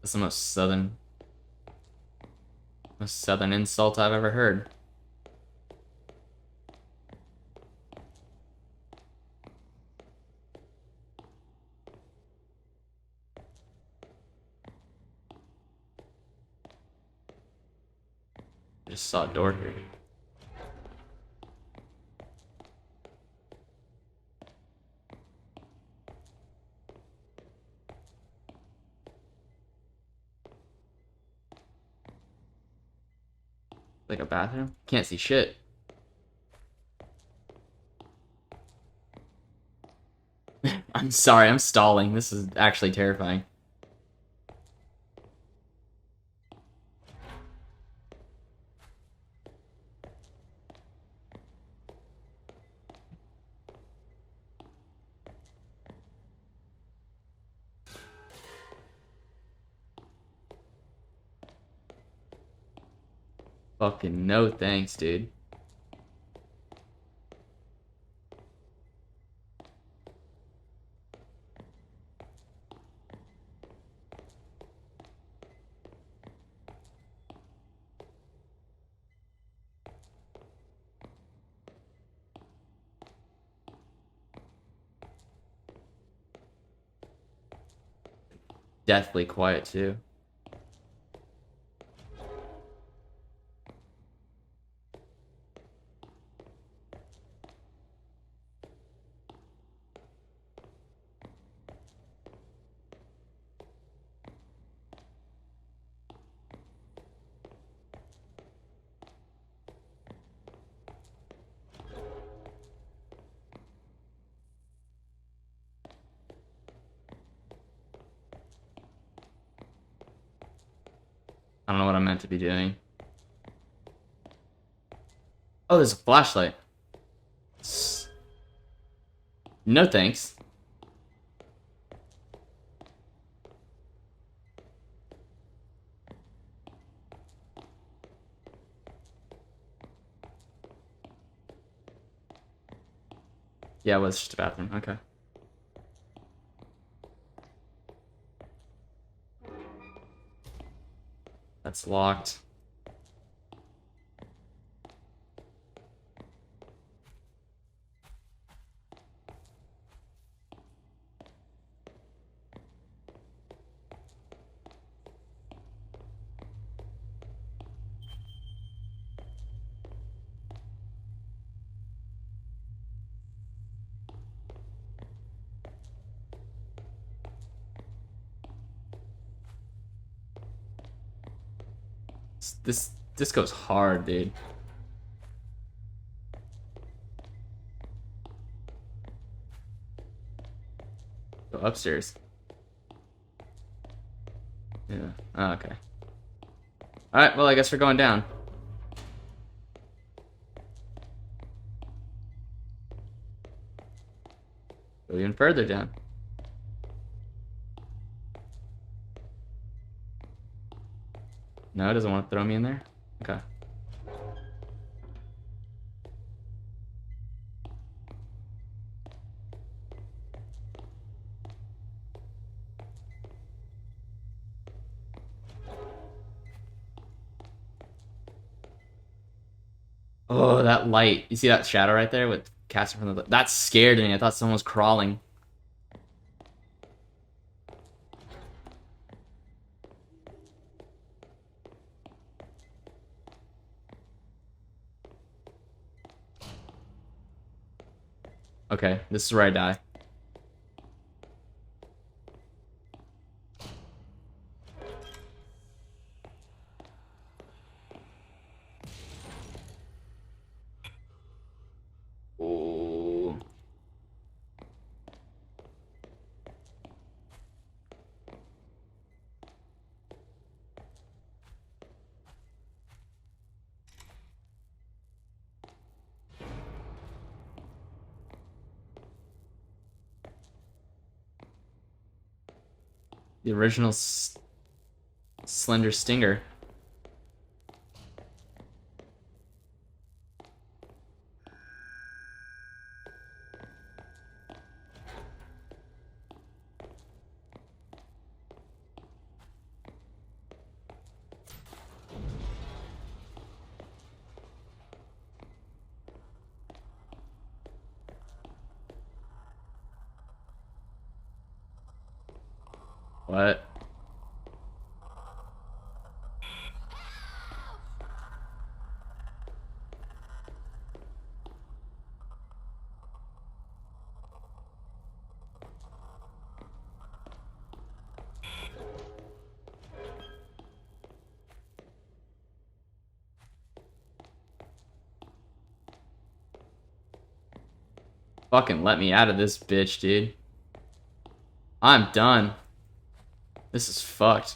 That's the most southern insult I've ever heard. I just saw a door here. Like a bathroom? Can't see shit. I'm sorry, I'm stalling. This is actually terrifying. Fucking no thanks, dude. Deathly quiet too. I don't know what I'm meant to be doing. Oh, there's a flashlight. No thanks. Yeah, it was just a bathroom. Okay. That's locked. This goes hard, dude. Go upstairs. Yeah. Oh, okay. Alright, well, I guess we're going down. Go even further down. No, it doesn't want to throw me in there? Okay. Oh, that light. You see that shadow right there with casting from the... That scared me. I thought someone was crawling. Okay, this is where I die. Oh. The original Slender Stinger. What? Fucking let me out of this bitch, dude. I'm done. This is fucked.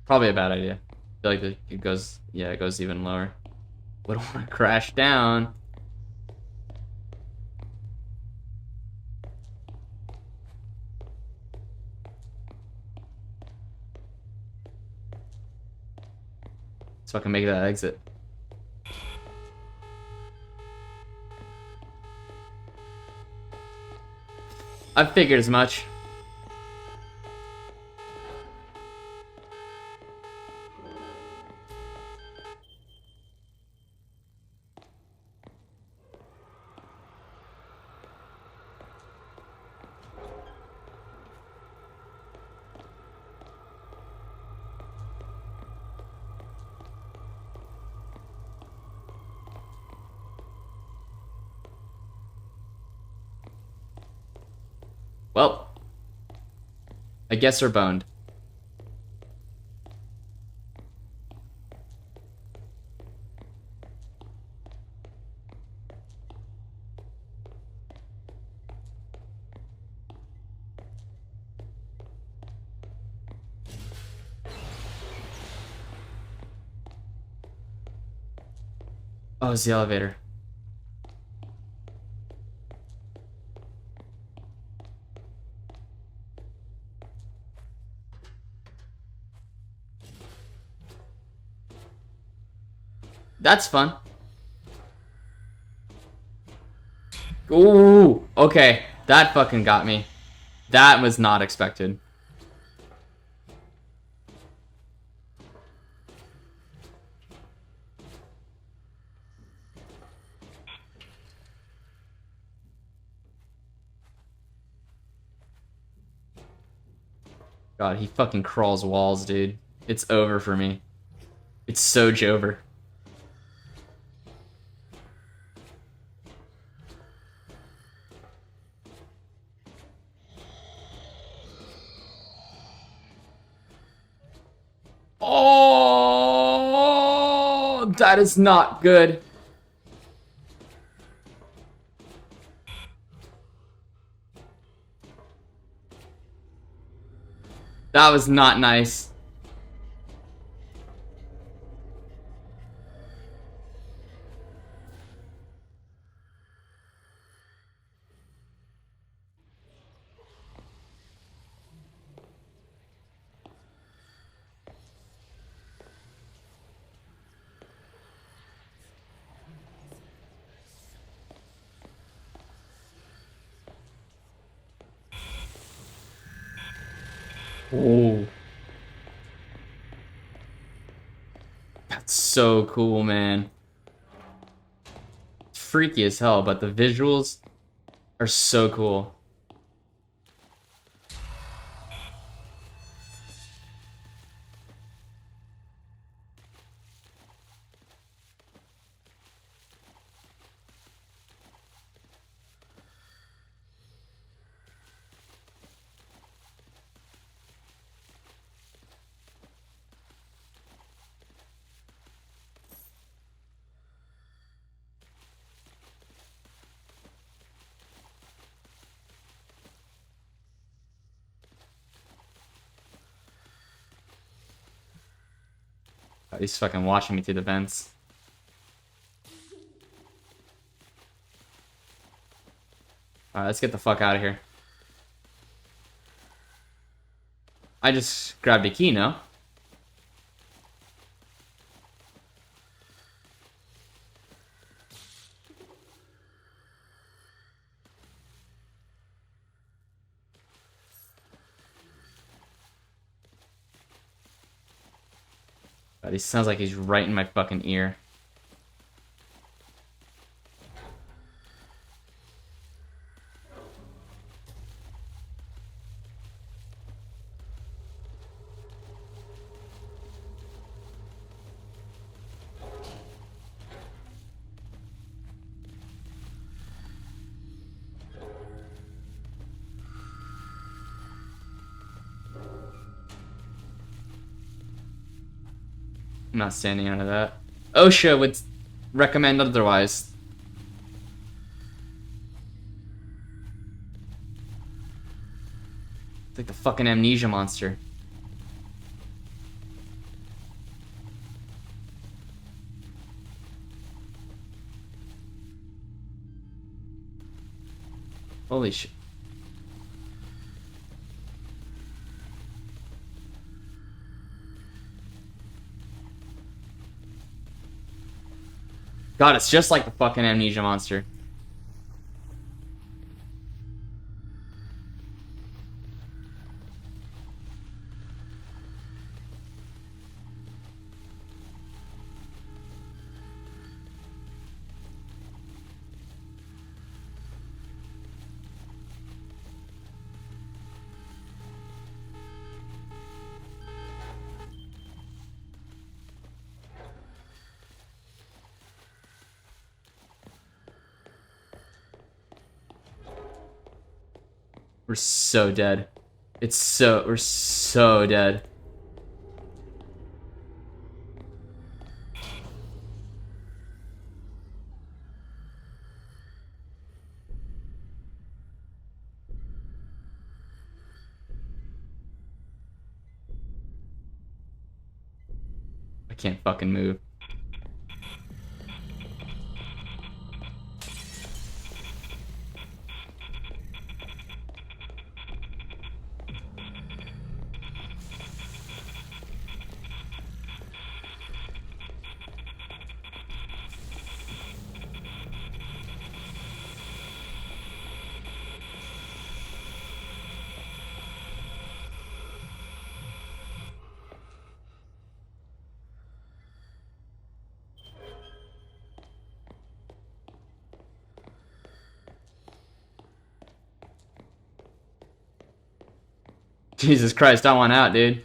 Probably a bad idea. I feel like it goes, yeah, it goes even lower. We don't want to crash down. So I can make that exit. I figured as much. Well, I guess we're boned. Oh, it's the elevator. That's fun. Ooh, okay. That fucking got me. That was not expected. God, he fucking crawls walls, dude. It's over for me. It's so Jover. Oh, that is not good. That was not nice. Oh. That's so cool, man. It's freaky as hell, but the visuals are so cool. Oh, he's fucking watching me through the vents. Alright, let's get the fuck out of here. I just grabbed a key, no? God, he sounds like he's right in my fucking ear. I'm not standing out of that. OSHA would recommend otherwise. It's like the fucking amnesia monster. Holy shit. God, it's just like the fucking amnesia monster. We're so dead. We're so dead. I can't fucking move. Jesus Christ, I want out, dude.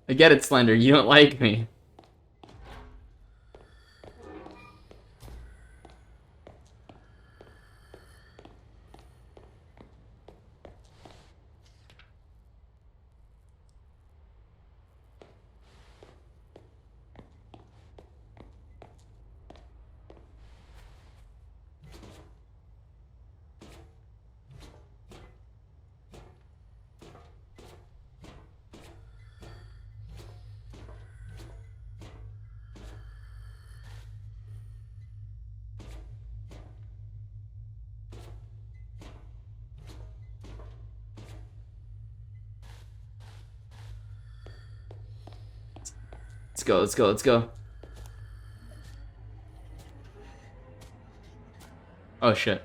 I get it, Slender. You don't like me. Let's go, let's go, let's go. Oh shit.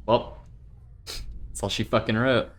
Well, that's all she fucking wrote.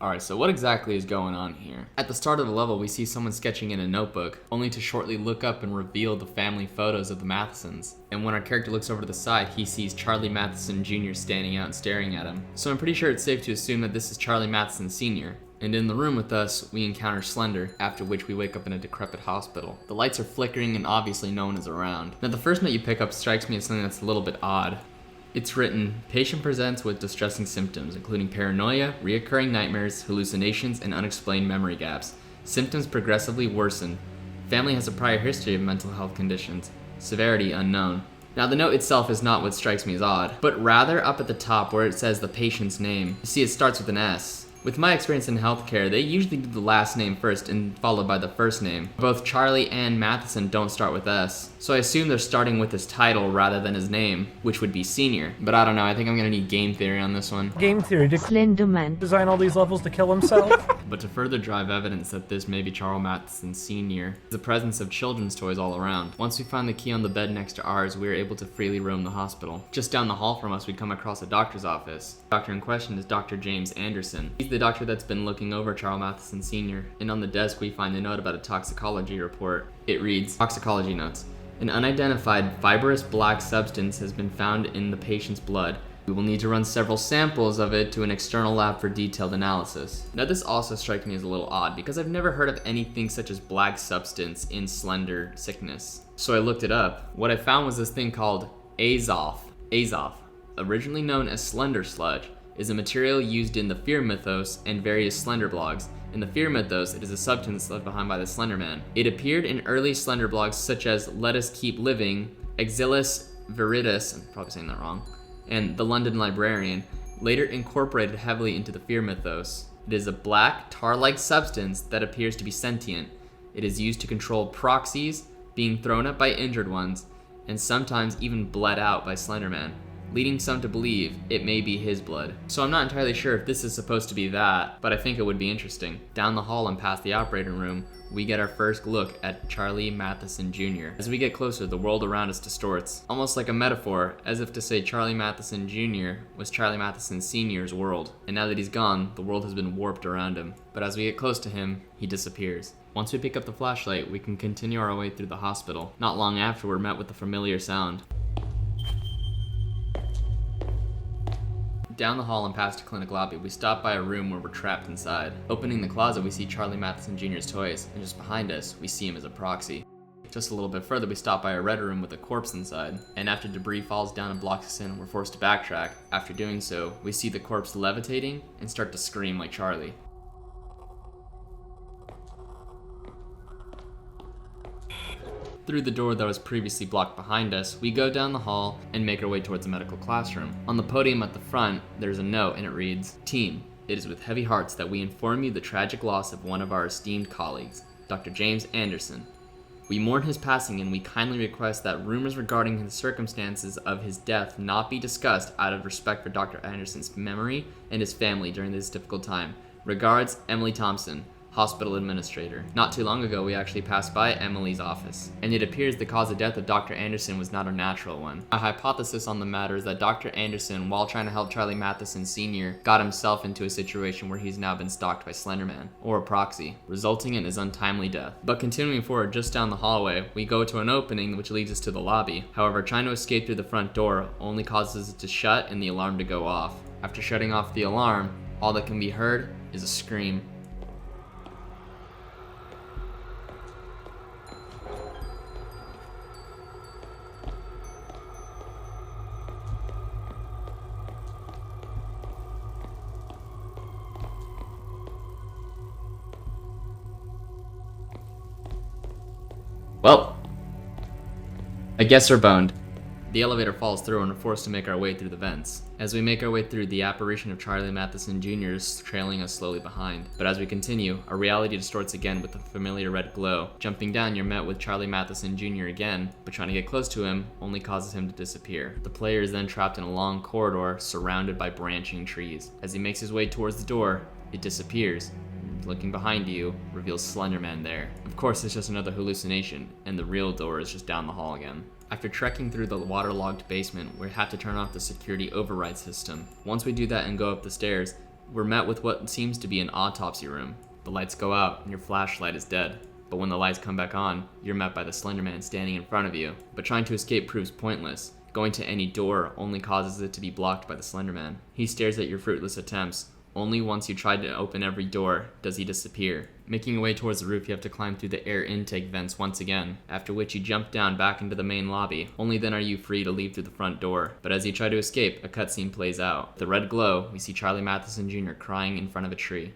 Alright, so what exactly is going on here? At the start of the level, we see someone sketching in a notebook, only to shortly look up and reveal the family photos of the Mathesons. And when our character looks over to the side, he sees Charlie Matheson Jr. standing out and staring at him. So I'm pretty sure it's safe to assume that this is Charlie Matheson Sr. And in the room with us, we encounter Slender, after which we wake up in a decrepit hospital. The lights are flickering and obviously no one is around. Now the first note you pick up strikes me as something that's a little bit odd. It's written, patient presents with distressing symptoms, including paranoia, reoccurring nightmares, hallucinations, and unexplained memory gaps. Symptoms progressively worsen. Family has a prior history of mental health conditions. Severity unknown. Now the note itself is not what strikes me as odd, but rather up at the top where it says the patient's name. You see, it starts with an S. With my experience in healthcare, they usually do the last name first and followed by the first name. Both Charlie and Matheson don't start with S, so I assume they're starting with his title rather than his name, which would be Senior. But I don't know, I think I'm gonna need game theory on this one. Game theory. Did Slenderman. design all these levels to kill himself? But to further drive evidence that this may be Charles Matheson Sr., the presence of children's toys all around. Once we find the key on the bed next to ours, we are able to freely roam the hospital. Just down the hall from us, we come across a doctor's office. The doctor in question is Dr. James Anderson. He's the doctor that's been looking over Charles Matheson Sr., and on the desk we find a note about a toxicology report. It reads, Toxicology notes. An unidentified fibrous black substance has been found in the patient's blood. We will need to run several samples of it to an external lab for detailed analysis. Now this also strikes me as a little odd because I've never heard of anything such as black substance in Slender sickness. So I looked it up. What I found was this thing called azoth. Azoth, originally known as Slender sludge, is a material used in the Fear mythos and various Slender blogs. In the Fear mythos, it is a substance left behind by the Slender Man. It appeared in early Slender blogs such as Let Us Keep Living, Exilus Viridis, I'm probably saying that wrong, and The London Librarian, later incorporated heavily into the Fear mythos. It is a black, tar-like substance that appears to be sentient. It is used to control proxies, being thrown up by injured ones, and sometimes even bled out by Slenderman, leading some to believe it may be his blood. So I'm not entirely sure if this is supposed to be that, but I think it would be interesting. Down the hall and past the operating room, we get our first look at Charlie Matheson Jr. As we get closer, the world around us distorts, almost like a metaphor, as if to say Charlie Matheson Jr. was Charlie Matheson Sr.'s world. And now that he's gone, the world has been warped around him. But as we get close to him, he disappears. Once we pick up the flashlight, we can continue our way through the hospital. Not long after, we're met with a familiar sound. Down the hall and past a clinic lobby, we stop by a room where we're trapped inside. Opening the closet, we see Charlie Matheson Jr.'s toys, and just behind us, we see him as a proxy. Just a little bit further, we stop by a red room with a corpse inside, and after debris falls down and blocks us in, we're forced to backtrack. After doing so, we see the corpse levitating and start to scream like Charlie. Through the door that was previously blocked behind us, we go down the hall and make our way towards the medical classroom. On the podium at the front, there's a note and it reads, Team, it is with heavy hearts that we inform you the tragic loss of one of our esteemed colleagues, Dr. James Anderson. We mourn his passing and we kindly request that rumors regarding the circumstances of his death not be discussed out of respect for Dr. Anderson's memory and his family during this difficult time. Regards, Emily Thompson, Hospital Administrator. Not too long ago, we actually passed by Emily's office, and it appears the cause of death of Dr. Anderson was not a natural one. My hypothesis on the matter is that Dr. Anderson, while trying to help Charlie Matheson Sr., got himself into a situation where he's now been stalked by Slenderman, or a proxy, resulting in his untimely death. But continuing forward, just down the hallway, we go to an opening which leads us to the lobby. However, trying to escape through the front door only causes it to shut and the alarm to go off. After shutting off the alarm, all that can be heard is a scream. Well, I guess we're boned. The elevator falls through and we're forced to make our way through the vents. As we make our way through, the apparition of Charlie Matheson Jr. is trailing us slowly behind. But as we continue, our reality distorts again with the familiar red glow. Jumping down, you're met with Charlie Matheson Jr. again, but trying to get close to him only causes him to disappear. The player is then trapped in a long corridor surrounded by branching trees. As he makes his way towards the door, it disappears. Looking behind you, reveals Slenderman there. Of course, it's just another hallucination, and the real door is just down the hall again. After trekking through the waterlogged basement, we have to turn off the security override system. Once we do that and go up the stairs, we're met with what seems to be an autopsy room. The lights go out, and your flashlight is dead. But when the lights come back on, you're met by the Slenderman standing in front of you. But trying to escape proves pointless. Going to any door only causes it to be blocked by the Slenderman. He stares at your fruitless attempts. Only once you try to open every door does he disappear. Making your way towards the roof, you have to climb through the air intake vents once again, after which you jump down back into the main lobby. Only then are you free to leave through the front door. But as you try to escape, a cutscene plays out. With the red glow, we see Charlie Matheson Jr. crying in front of a tree.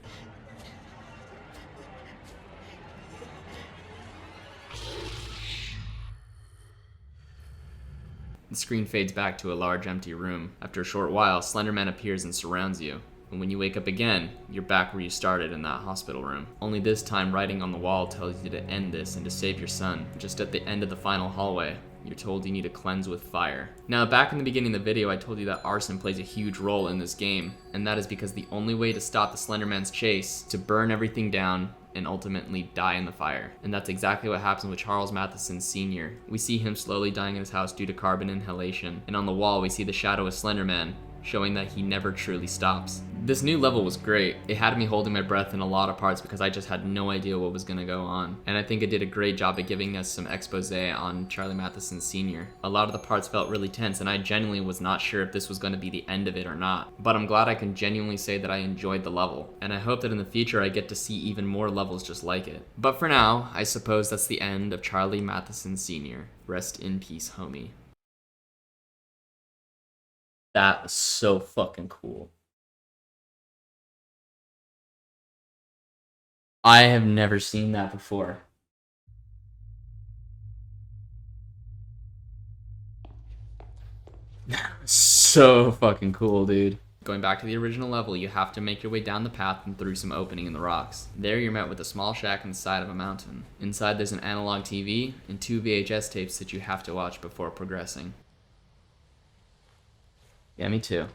The screen fades back to a large empty room. After a short while, Slender Man appears and surrounds you. And when you wake up again, you're back where you started in that hospital room. Only this time, writing on the wall tells you to end this and to save your son. Just at the end of the final hallway, you're told you need to cleanse with fire. Now, back in the beginning of the video, I told you that arson plays a huge role in this game, and that is because the only way to stop the Slender Man's chase is to burn everything down and ultimately die in the fire. And that's exactly what happens with Charles Matheson Sr. We see him slowly dying in his house due to carbon inhalation, and on the wall we see the shadow of Slender Man, showing that he never truly stops. This new level was great. It had me holding my breath in a lot of parts because I just had no idea what was gonna go on. And I think it did a great job of giving us some expose on Charlie Matheson Sr. A lot of the parts felt really tense, and I genuinely was not sure if this was gonna be the end of it or not. But I'm glad I can genuinely say that I enjoyed the level, and I hope that in the future I get to see even more levels just like it. But for now, I suppose that's the end of Charlie Matheson Sr. Rest in peace, homie. That was so fucking cool. I have never seen that before. So fucking cool, dude. Going back to the original level, you have to make your way down the path and through some opening in the rocks. There you're met with a small shack on the side of a mountain. Inside there's an analog TV and 2 VHS tapes that you have to watch before progressing. Yeah, me too.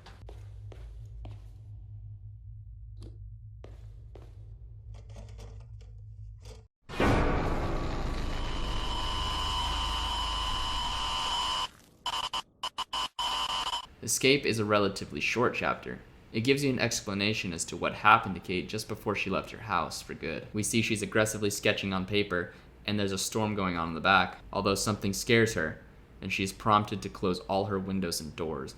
Escape is a relatively short chapter. It gives you an explanation as to what happened to Kate just before she left her house for good. We see she's aggressively sketching on paper, and there's a storm going on in the back, although something scares her, and she is prompted to close all her windows and doors.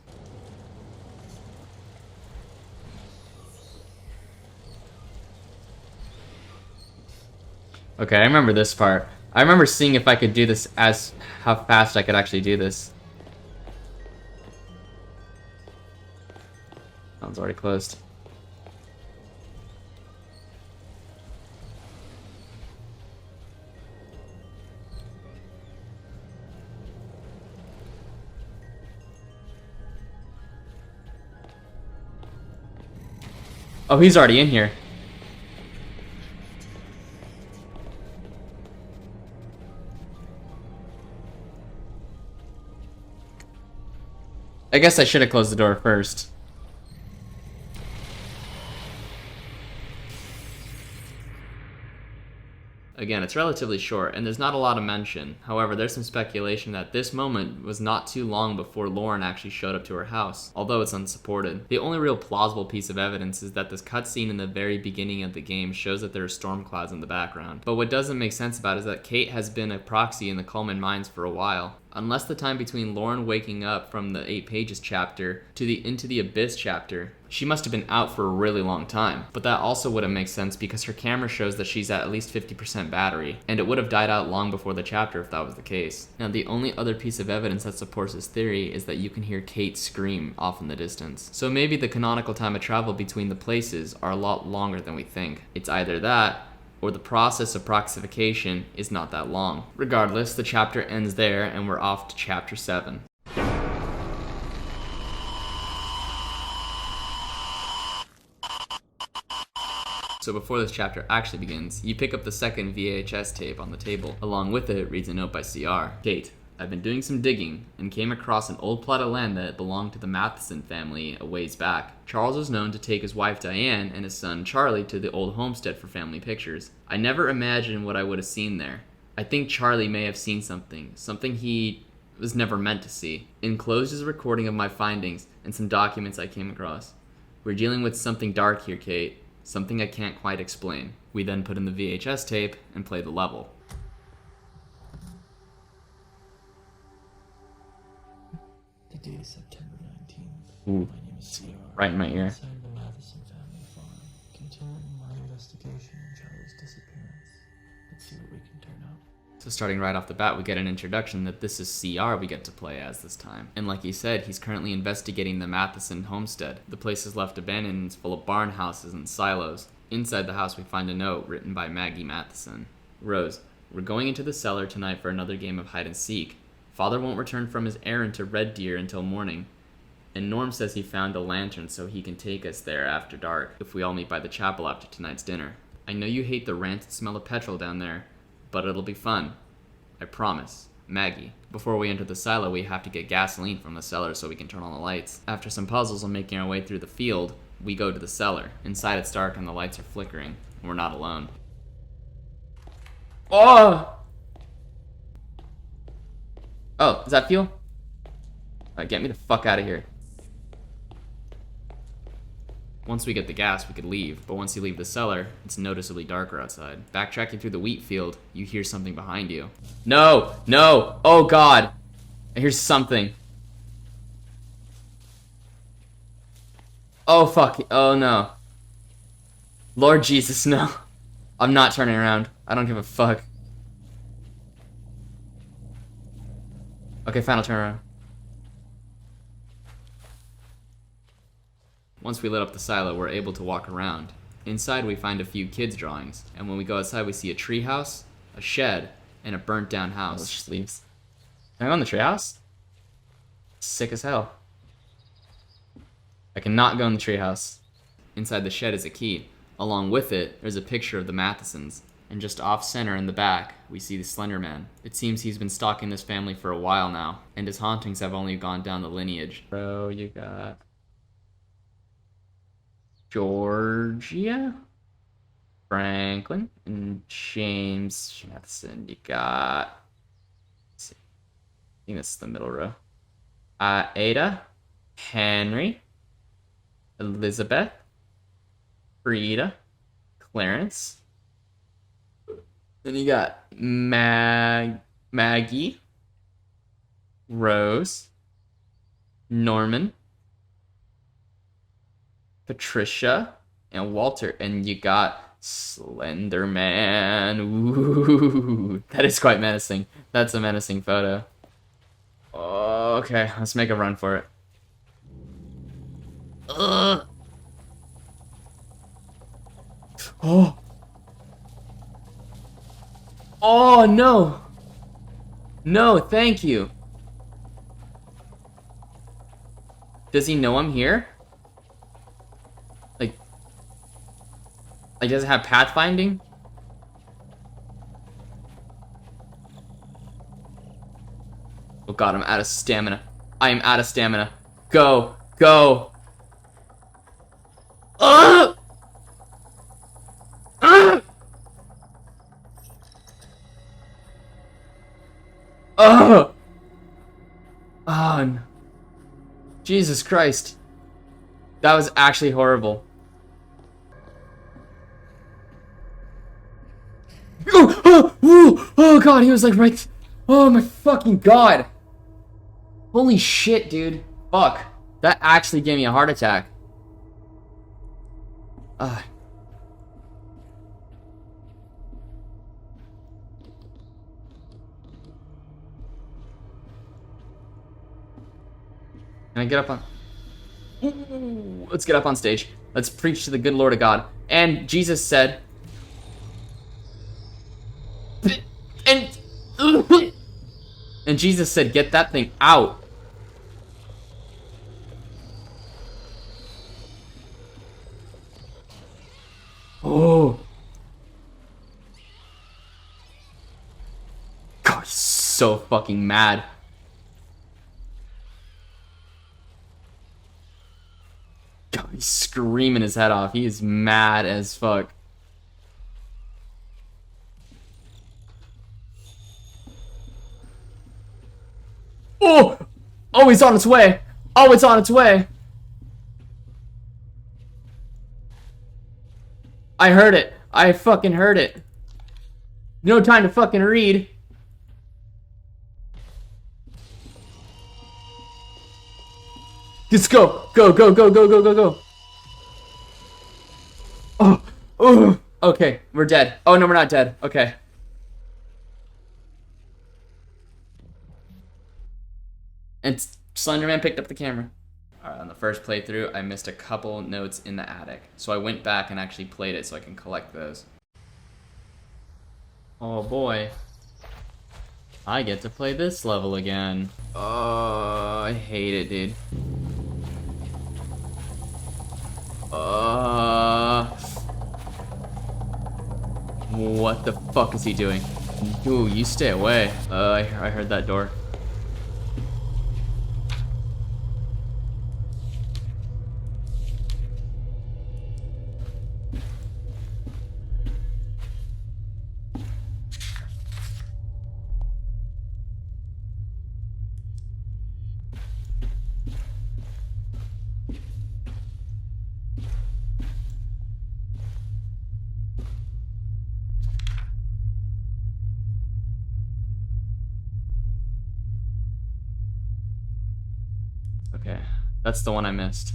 Okay, I remember this part. I remember seeing if I could do this how fast I could actually do this. That one's already closed. Oh, he's already in here. I guess I should have closed the door first. Again, it's relatively short, and there's not a lot of mention. However, there's some speculation that this moment was not too long before Lauren actually showed up to her house, although it's unsupported. The only real plausible piece of evidence is that this cutscene in the very beginning of the game shows that there are storm clouds in the background. But what doesn't make sense about it is that Kate has been a proxy in the Coleman mines for a while. Unless the time between Lauren waking up from the 8 pages chapter to the Into the Abyss chapter, she must have been out for a really long time. But that also wouldn't make sense because her camera shows that she's at least 50% battery, and it would have died out long before the chapter if that was the case. Now, the only other piece of evidence that supports this theory is that you can hear Kate scream off in the distance. So maybe the canonical time of travel between the places are a lot longer than we think. It's either that, or the process of proxification is not that long. Regardless, the chapter ends there and we're off to chapter 7. So before this chapter actually begins, you pick up the second VHS tape on the table. Along with it reads a note by CR. Kate, I've been doing some digging and came across an old plot of land that belonged to the Matheson family a ways back. Charles was known to take his wife Diane and his son Charlie to the old homestead for family pictures. I never imagined what I would have seen there. I think Charlie may have seen something he was never meant to see. Enclosed is a recording of my findings and some documents I came across. We're dealing with something dark here, Kate. Something I can't quite explain. We then put in the VHS tape and play the level. The date is September 19th. Ooh. My name is CR. Right in my ear. Inside the Matheson family farm. Continuing my investigation on Charlie's disappearance. Let's see what we can turn up. So starting right off the bat, we get an introduction that this is CR we get to play as this time. And like he said, he's currently investigating the Matheson homestead. The place is left abandoned and is full of barn houses and silos. Inside the house we find a note written by Maggie Matheson. Rose, we're going into the cellar tonight for another game of hide and seek. Father won't return from his errand to Red Deer until morning, and Norm says he found a lantern so he can take us there after dark if we all meet by the chapel after tonight's dinner. I know you hate the rancid smell of petrol down there, but it'll be fun. I promise. Maggie. Before we enter the silo, we have to get gasoline from the cellar so we can turn on the lights. After some puzzles and making our way through the field, we go to the cellar. Inside it's dark and the lights are flickering. We're not alone. Oh! Oh, is that fuel? Alright, get me the fuck out of here. Once we get the gas, we could leave, but once you leave the cellar, it's noticeably darker outside. Backtracking through the wheat field, you hear something behind you. No! No! Oh god! I hear something. Oh fuck. Oh no. Lord Jesus, no. I'm not turning around. I don't give a fuck. Okay, fine, I'll turn around. Once we lit up the silo, we're able to walk around. Inside, we find a few kids' drawings, and when we go outside, we see a tree house, a shed, and a burnt down house. Let's just leave. Can I go in the tree house? Sick as hell. I cannot go in the tree house. Inside the shed is a key. Along with it, there's a picture of the Mathesons. And just off-center in the back, we see the Slender Man. It seems he's been stalking this family for a while now, and his hauntings have only gone down the lineage. Bro, you got Georgia, Franklin, and James Matheson. You got, let's see, I think that's the middle row. Ada, Henry, Elizabeth, Frida, Clarence. Then you got Maggie, Rose, Norman, Patricia, and Walter. And you got Slender Man. Ooh, that is quite menacing. That's a menacing photo. Okay, let's make a run for it. Ugh. Oh. Oh, no. No, thank you. Does he know I'm here? Like does it have pathfinding? Oh god, I'm out of stamina. I am out of stamina. Go. Go. Ugh! Ugh! Oh! Oh, no. Jesus Christ. That was actually horrible. Oh, oh, oh, oh god, he was like right. Oh my fucking god. Holy shit, dude. Fuck. That actually gave me a heart attack. Can I get up on... Ooh, let's get up on stage. Let's preach to the good Lord of God. And Jesus said... And Jesus said, get that thing out. Oh. God, he's so fucking mad. God, he's screaming his head off. He is mad as fuck. Oh! Oh, he's on its way. Oh, it's on its way. I heard it. I fucking heard it. No time to fucking read. Let's go. Go, go, go, go, go, go, go. Oh. Oh. Okay, we're dead. Oh, no, we're not dead. Okay. And Slenderman picked up the camera. Alright, on the first playthrough, I missed a couple notes in the attic. So I went back and actually played it so I can collect those. Oh boy. I get to play this level again. Oh, I hate it, dude. What the fuck is he doing? Ooh, you stay away. I heard that door. Okay, that's the one I missed.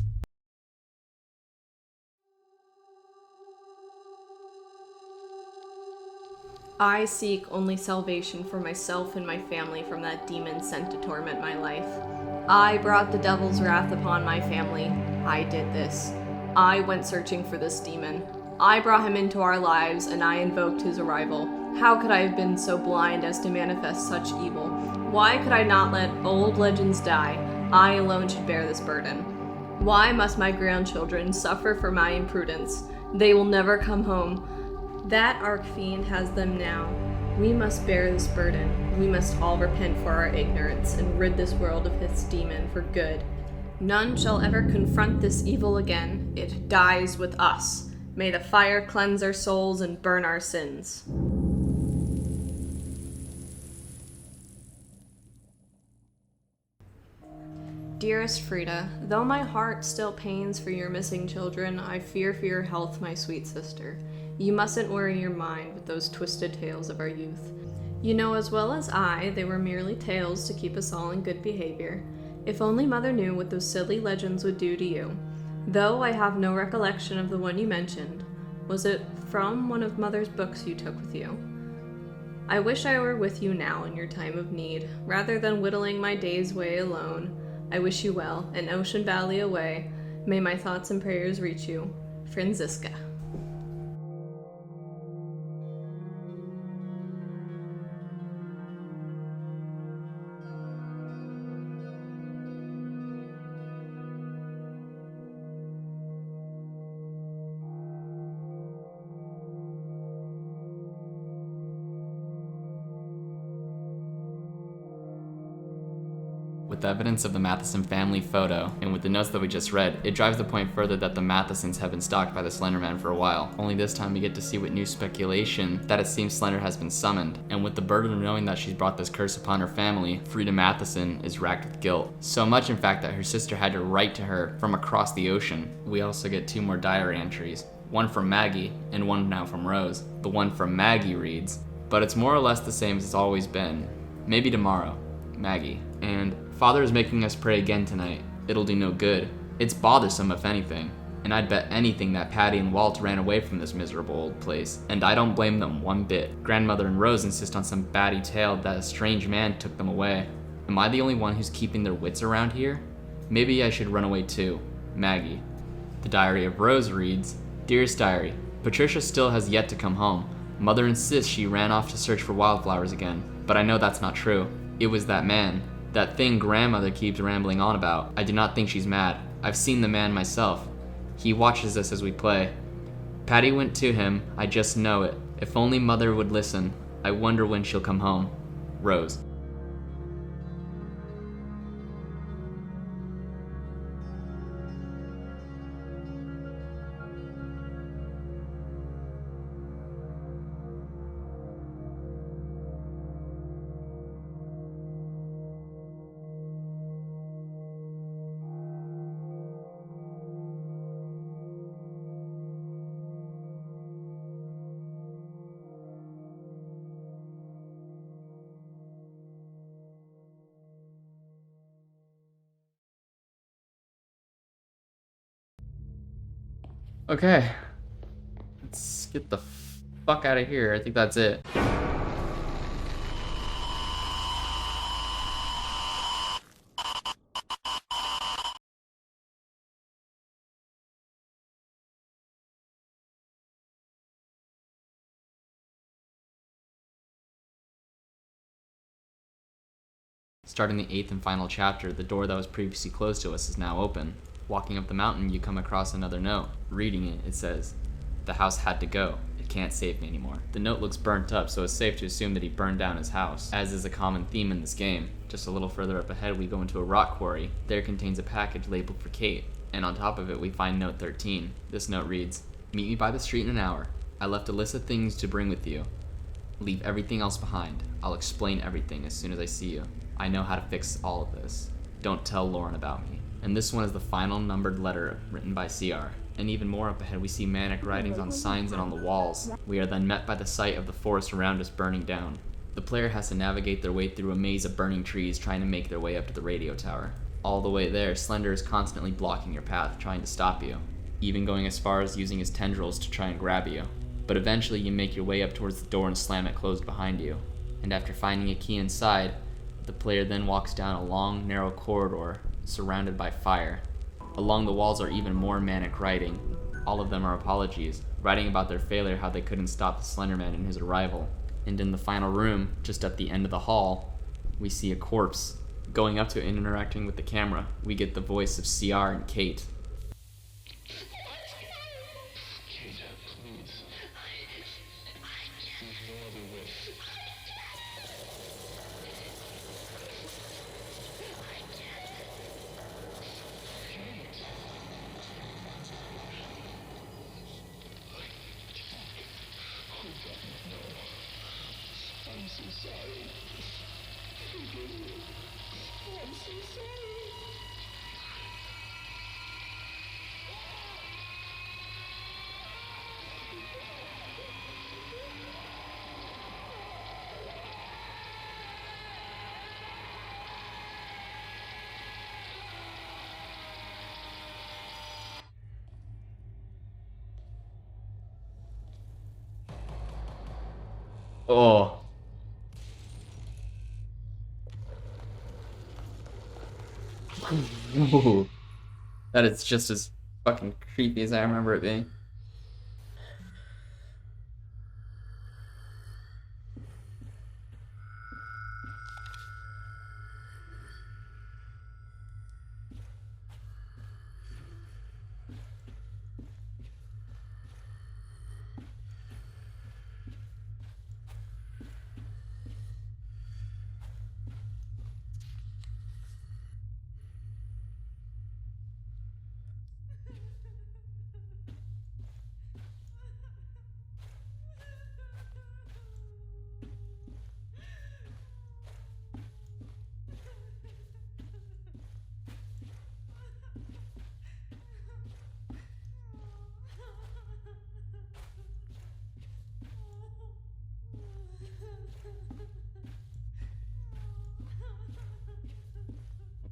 I seek only salvation for myself and my family from that demon sent to torment my life. I brought the devil's wrath upon my family. I did this. I went searching for this demon. I brought him into our lives and I invoked his arrival. How could I have been so blind as to manifest such evil? Why could I not let old legends die? I alone should bear this burden. Why must my grandchildren suffer for my imprudence? They will never come home. That archfiend has them now. We must bear this burden. We must all repent for our ignorance and rid this world of its demon for good. None shall ever confront this evil again. It dies with us. May the fire cleanse our souls and burn our sins. Dearest Frida, though my heart still pains for your missing children, I fear for your health, my sweet sister. You mustn't worry your mind with those twisted tales of our youth. You know as well as I they were merely tales to keep us all in good behavior. If only Mother knew what those silly legends would do to you. Though I have no recollection of the one you mentioned. Was it from one of Mother's books you took with you? I wish I were with you now in your time of need, rather than whittling my days away alone. I wish you well, and Ocean Valley away. May my thoughts and prayers reach you. Franziska. With the evidence of the Matheson family photo, and with the notes that we just read, it drives the point further that the Mathesons have been stalked by the Slender Man for a while. Only this time we get to see with new speculation that it seems Slender has been summoned, and with the burden of knowing that she's brought this curse upon her family, Frida Matheson is racked with guilt. So much in fact that her sister had to write to her from across the ocean. We also get 2 more diary entries, one from Maggie, and one now from Rose. The one from Maggie reads, "But it's more or less the same as it's always been. Maybe tomorrow. Maggie." And "Father is making us pray again tonight. It'll do no good. It's bothersome if anything. And I'd bet anything that Patty and Walt ran away from this miserable old place. And I don't blame them one bit. Grandmother and Rose insist on some batty tale that a strange man took them away. Am I the only one who's keeping their wits around here? Maybe I should run away too. Maggie." The diary of Rose reads, "Dearest diary, Patricia still has yet to come home. Mother insists she ran off to search for wildflowers again, but I know that's not true. It was that man. That thing grandmother keeps rambling on about. I do not think she's mad. I've seen the man myself. He watches us as we play. Patty went to him, I just know it. If only mother would listen. I wonder when she'll come home. Rose." Okay, let's get the fuck out of here. I think that's it. Starting the 8th and final chapter, the door that was previously closed to us is now open. Walking up the mountain, you come across another note. Reading it, it says, "The house had to go. It can't save me anymore." The note looks burnt up, so it's safe to assume that he burned down his house, as is a common theme in this game. Just a little further up ahead, we go into a rock quarry. There contains a package labeled for Kate, and on top of it we find note 13. This note reads, "Meet me by the street in an hour. I left a list of things to bring with you. Leave everything else behind. I'll explain everything as soon as I see you. I know how to fix all of this. Don't tell Lauren about me." And this one is the final numbered letter written by CR. And even more up ahead, we see manic writings on signs and on the walls. We are then met by the sight of the forest around us burning down. The player has to navigate their way through a maze of burning trees, trying to make their way up to the radio tower. All the way there, Slender is constantly blocking your path, trying to stop you, even going as far as using his tendrils to try and grab you. But eventually you make your way up towards the door and slam it closed behind you. And after finding a key inside, the player then walks down a long, narrow corridor surrounded by fire. Along the walls are even more manic writing. All of them are apologies, writing about their failure, how they couldn't stop the Slender Man in his arrival. And in the final room, just at the end of the hall, we see a corpse. Going up to it and interacting with the camera, we get the voice of CR and Kate. Oh. Ooh. That is just as fucking creepy as I remember it being.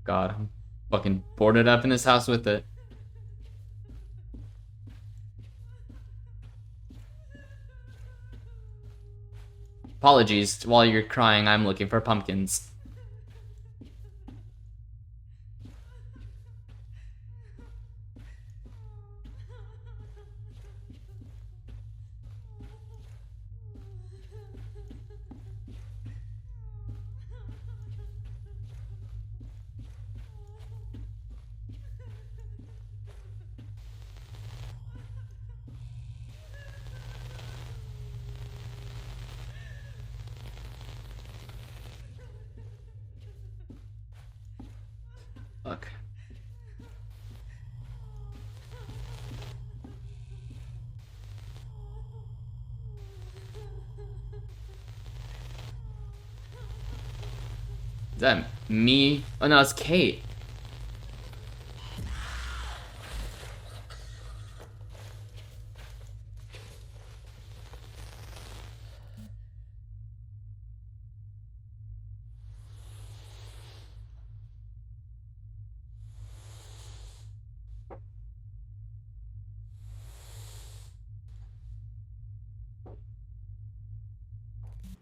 God, I'm fucking boarded up in this house with it. Apologies, while you're crying, I'm looking for pumpkins. Fuck. Is that me? Oh no, it's Kate.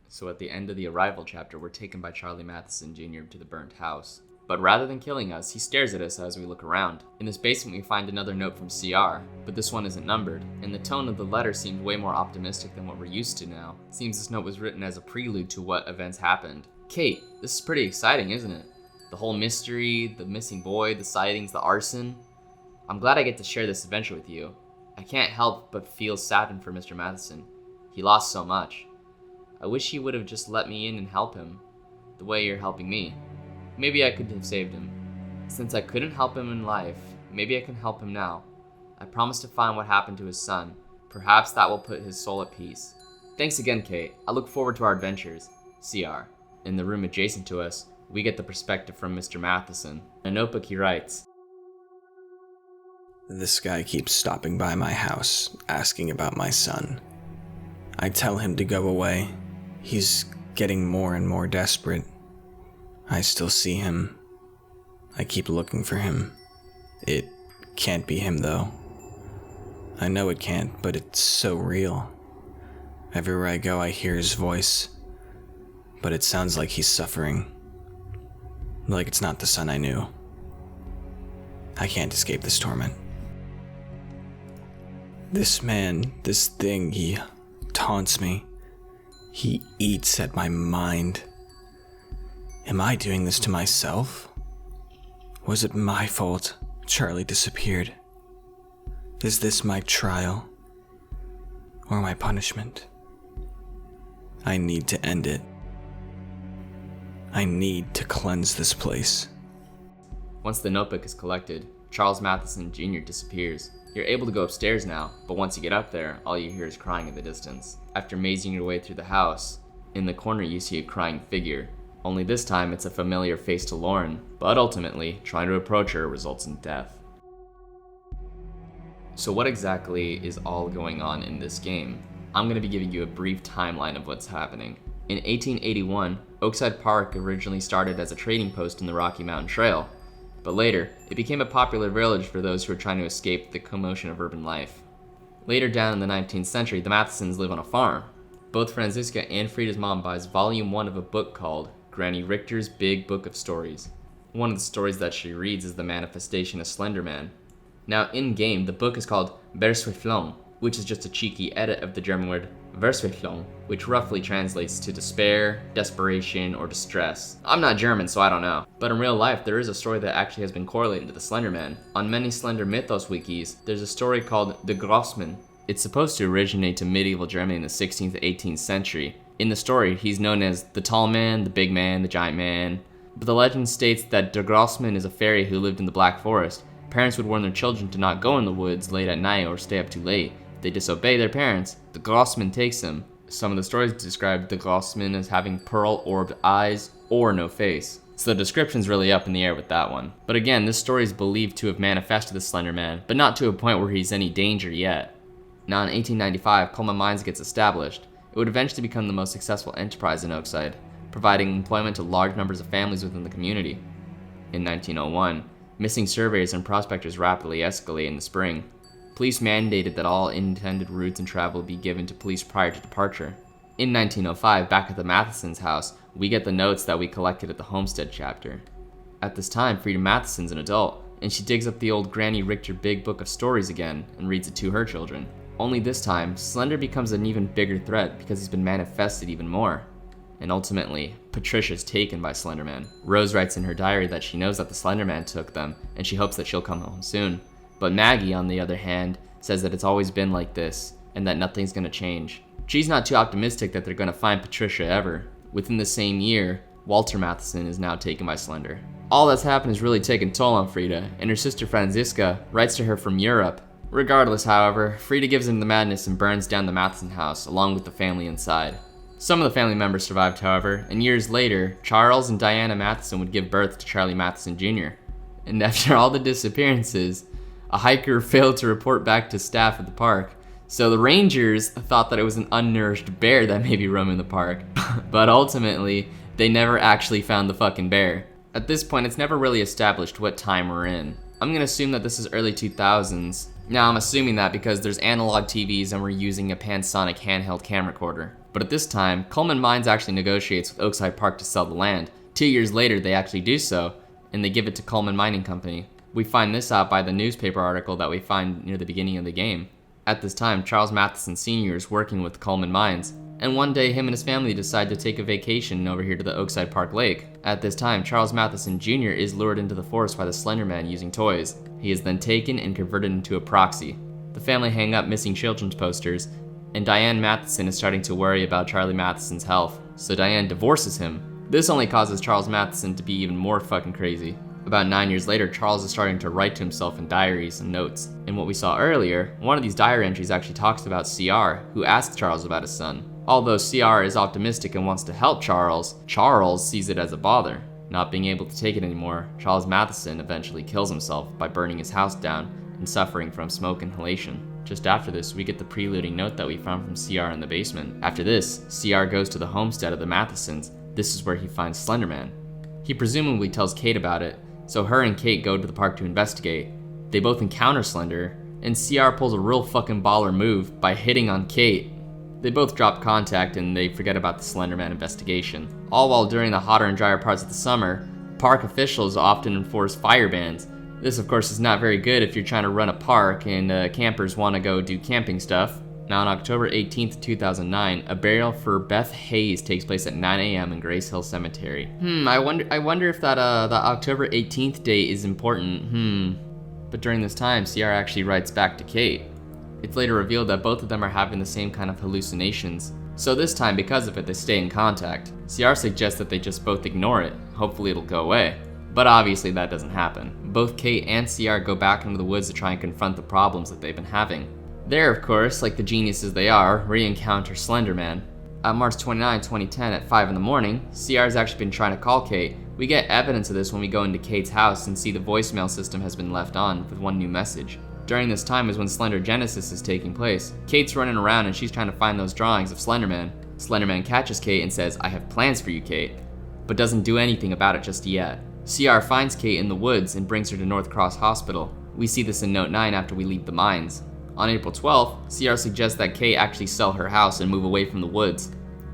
So at the end of the Arrival chapter, we're taken by Charlie Matheson Jr. to the burnt house. But rather than killing us, he stares at us as we look around. In this basement, we find another note from CR, but this one isn't numbered, and the tone of the letter seems way more optimistic than what we're used to now. It seems this note was written as a prelude to what events happened. Kate, this is pretty exciting, isn't it? The whole mystery, the missing boy, the sightings, the arson. I'm glad I get to share this adventure with you. I can't help but feel saddened for Mr. Matheson. He lost so much. I wish he would have just let me in and help him, the way you're helping me. Maybe I could have saved him. Since I couldn't help him in life, maybe I can help him now. I promise to find what happened to his son. Perhaps that will put his soul at peace. Thanks again, Kate. I look forward to our adventures. CR. In the room adjacent to us, we get the perspective from Mr. Matheson. In a notebook he writes, This guy keeps stopping by my house, asking about my son. I tell him to go away. He's getting more and more desperate. I still see him. I keep looking for him. It can't be him, though. I know it can't, but it's so real. Everywhere I go, I hear his voice. But it sounds like he's suffering. Like it's not the son I knew. I can't escape this torment. This man, this thing, he taunts me. He eats at my mind. Am I doing this to myself? Was it my fault Charlie disappeared? Is this my trial? Or my punishment? I need to end it. I need to cleanse this place. Once the notebook is collected, Charles Matheson Jr. disappears. You're able to go upstairs now, but once you get up there, all you hear is crying in the distance. After mazing your way through the house, in the corner you see a crying figure. Only this time it's a familiar face to Lauren, but ultimately, trying to approach her results in death. So what exactly is all going on in this game? I'm going to be giving you a brief timeline of what's happening. In 1881, Oakside Park originally started as a trading post in the Rocky Mountain Trail, but later, it became a popular village for those who were trying to escape the commotion of urban life. Later down in the 19th century, the Mathesons live on a farm. Both Franziska and Frida's mom buys volume 1 of a book called Granny Richter's Big Book of Stories. One of the stories that she reads is the manifestation of Slender Man. Now, in-game, the book is called Versweflung, which is just a cheeky edit of the German word Versweflung, which roughly translates to despair, desperation, or distress. I'm not German, so I don't know. But in real life, there is a story that actually has been correlated to the Slender Man. On many Slender Mythos wikis, there's a story called the Grossman. It's supposed to originate to medieval Germany in the 16th to 18th century. In the story, he's known as the Tall Man, the Big Man, the Giant Man. But the legend states that der Grossman is a fairy who lived in the Black Forest. Parents would warn their children to not go in the woods late at night or stay up too late. If they disobey their parents, the Grossman takes them. Some of the stories describe the Grossman as having pearl-orbed eyes or no face. So the description's really up in the air with that one. But again, this story is believed to have manifested the Slender Man, but not to a point where he's any danger yet. Now in 1895, Coleman Mines gets established. It would eventually become the most successful enterprise in Oakside, providing employment to large numbers of families within the community. In 1901, missing surveyors and prospectors rapidly escalate in the spring. Police mandated that all intended routes and travel be given to police prior to departure. In 1905, back at the Mathesons' house, we get the notes that we collected at the homestead chapter. At this time, Frida Matheson's an adult, and she digs up the old Granny Richter Big Book of Stories again and reads it to her children. Only this time, Slender becomes an even bigger threat because he's been manifested even more. And ultimately, Patricia's taken by Slender Man. Rose writes in her diary that she knows that the Slender Man took them, and she hopes that she'll come home soon. But Maggie, on the other hand, says that it's always been like this, and that nothing's gonna change. She's not too optimistic that they're gonna find Patricia ever. Within the same year, Walter Matheson is now taken by Slender. All that's happened has really taken toll on Frida, and her sister Franziska writes to her from Europe. Regardless, however, Frida gives in to the madness and burns down the Matheson house, along with the family inside. Some of the family members survived, however, and years later, Charles and Diana Matheson would give birth to Charlie Matheson Jr. And after all the disappearances, a hiker failed to report back to staff at the park, so the rangers thought that it was an unnourished bear that may be roaming the park. But ultimately, they never actually found the fucking bear. At this point, it's never really established what time we're in. I'm gonna assume that this is early 2000s. Now, I'm assuming that because there's analog TVs and we're using a Panasonic handheld camcorder. But at this time, Coleman Mines actually negotiates with Oakside Park to sell the land. 2 years later, they actually do so, and they give it to Coleman Mining Company. We find this out by the newspaper article that we find near the beginning of the game. At this time, Charles Matheson Sr. is working with Coleman Mines, and one day him and his family decide to take a vacation over here to the Oakside Park Lake. At this time, Charles Matheson Jr. is lured into the forest by the Slender Man using toys. He is then taken and converted into a proxy. The family hang up missing children's posters, and Diane Matheson is starting to worry about Charlie Matheson's health, so Diane divorces him. This only causes Charles Matheson to be even more fucking crazy. About 9 years later, Charles is starting to write to himself in diaries and notes. In what we saw earlier, one of these diary entries actually talks about CR, who asked Charles about his son. Although CR is optimistic and wants to help Charles, Charles sees it as a bother. Not being able to take it anymore, Charles Matheson eventually kills himself by burning his house down and suffering from smoke inhalation. Just after this, we get the preluding note that we found from CR in the basement. After this, CR goes to the homestead of the Mathesons. This is where he finds Slender Man. He presumably tells Kate about it, so her and Kate go to the park to investigate. They both encounter Slender, and CR pulls a real fucking baller move by hitting on Kate. They both drop contact and they forget about the Slender Man investigation. All while during the hotter and drier parts of the summer, park officials often enforce fire bans. This of course is not very good if you're trying to run a park and campers want to go do camping stuff. Now on October 18th, 2009, a burial for Beth Hayes takes place at 9 a.m. in Grace Hill Cemetery. I wonder if that October 18th date is important. But during this time, CR actually writes back to Kate. It's later revealed that both of them are having the same kind of hallucinations. So this time, because of it, they stay in contact. CR suggests that they just both ignore it. Hopefully it'll go away. But obviously that doesn't happen. Both Kate and CR go back into the woods to try and confront the problems that they've been having. There, of course, like the geniuses they are, re-encounter Slender Man. On March 29, 2010 at 5 in the morning, CR has actually been trying to call Kate. We get evidence of this when we go into Kate's house and see the voicemail system has been left on with one new message. During this time is when Slender Genesis is taking place. Kate's running around and she's trying to find those drawings of Slender Man. Slender Man catches Kate and says, "I have plans for you, Kate," but doesn't do anything about it just yet. CR finds Kate in the woods and brings her to North Cross Hospital. We see this in Note 9 after we leave the mines. On April 12th, CR suggests that Kate actually sell her house and move away from the woods.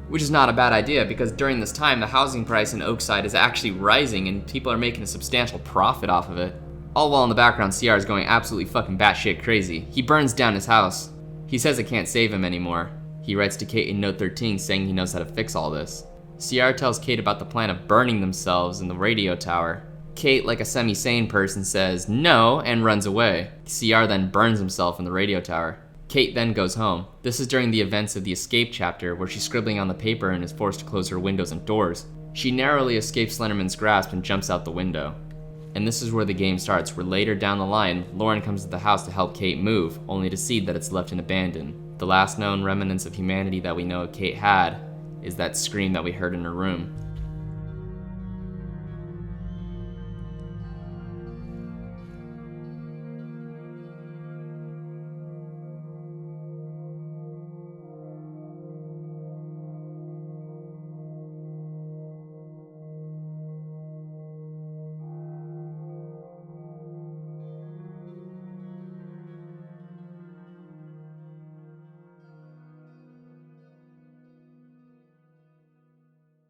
Which is not a bad idea because during this time the housing price in Oakside is actually rising and people are making a substantial profit off of it. All while in the background, CR is going absolutely fucking batshit crazy. He burns down his house. He says it can't save him anymore. He writes to Kate in Note 13 saying he knows how to fix all this. CR tells Kate about the plan of burning themselves in the radio tower. Kate, like a semi-sane person, says no and runs away. CR then burns himself in the radio tower. Kate then goes home. This is during the events of the escape chapter where she's scribbling on the paper and is forced to close her windows and doors. She narrowly escapes Slenderman's grasp and jumps out the window. And this is where the game starts, where later down the line, Lauren comes to the house to help Kate move, only to see that it's left and abandoned. The last known remnants of humanity that we know Kate had is that scream that we heard in her room.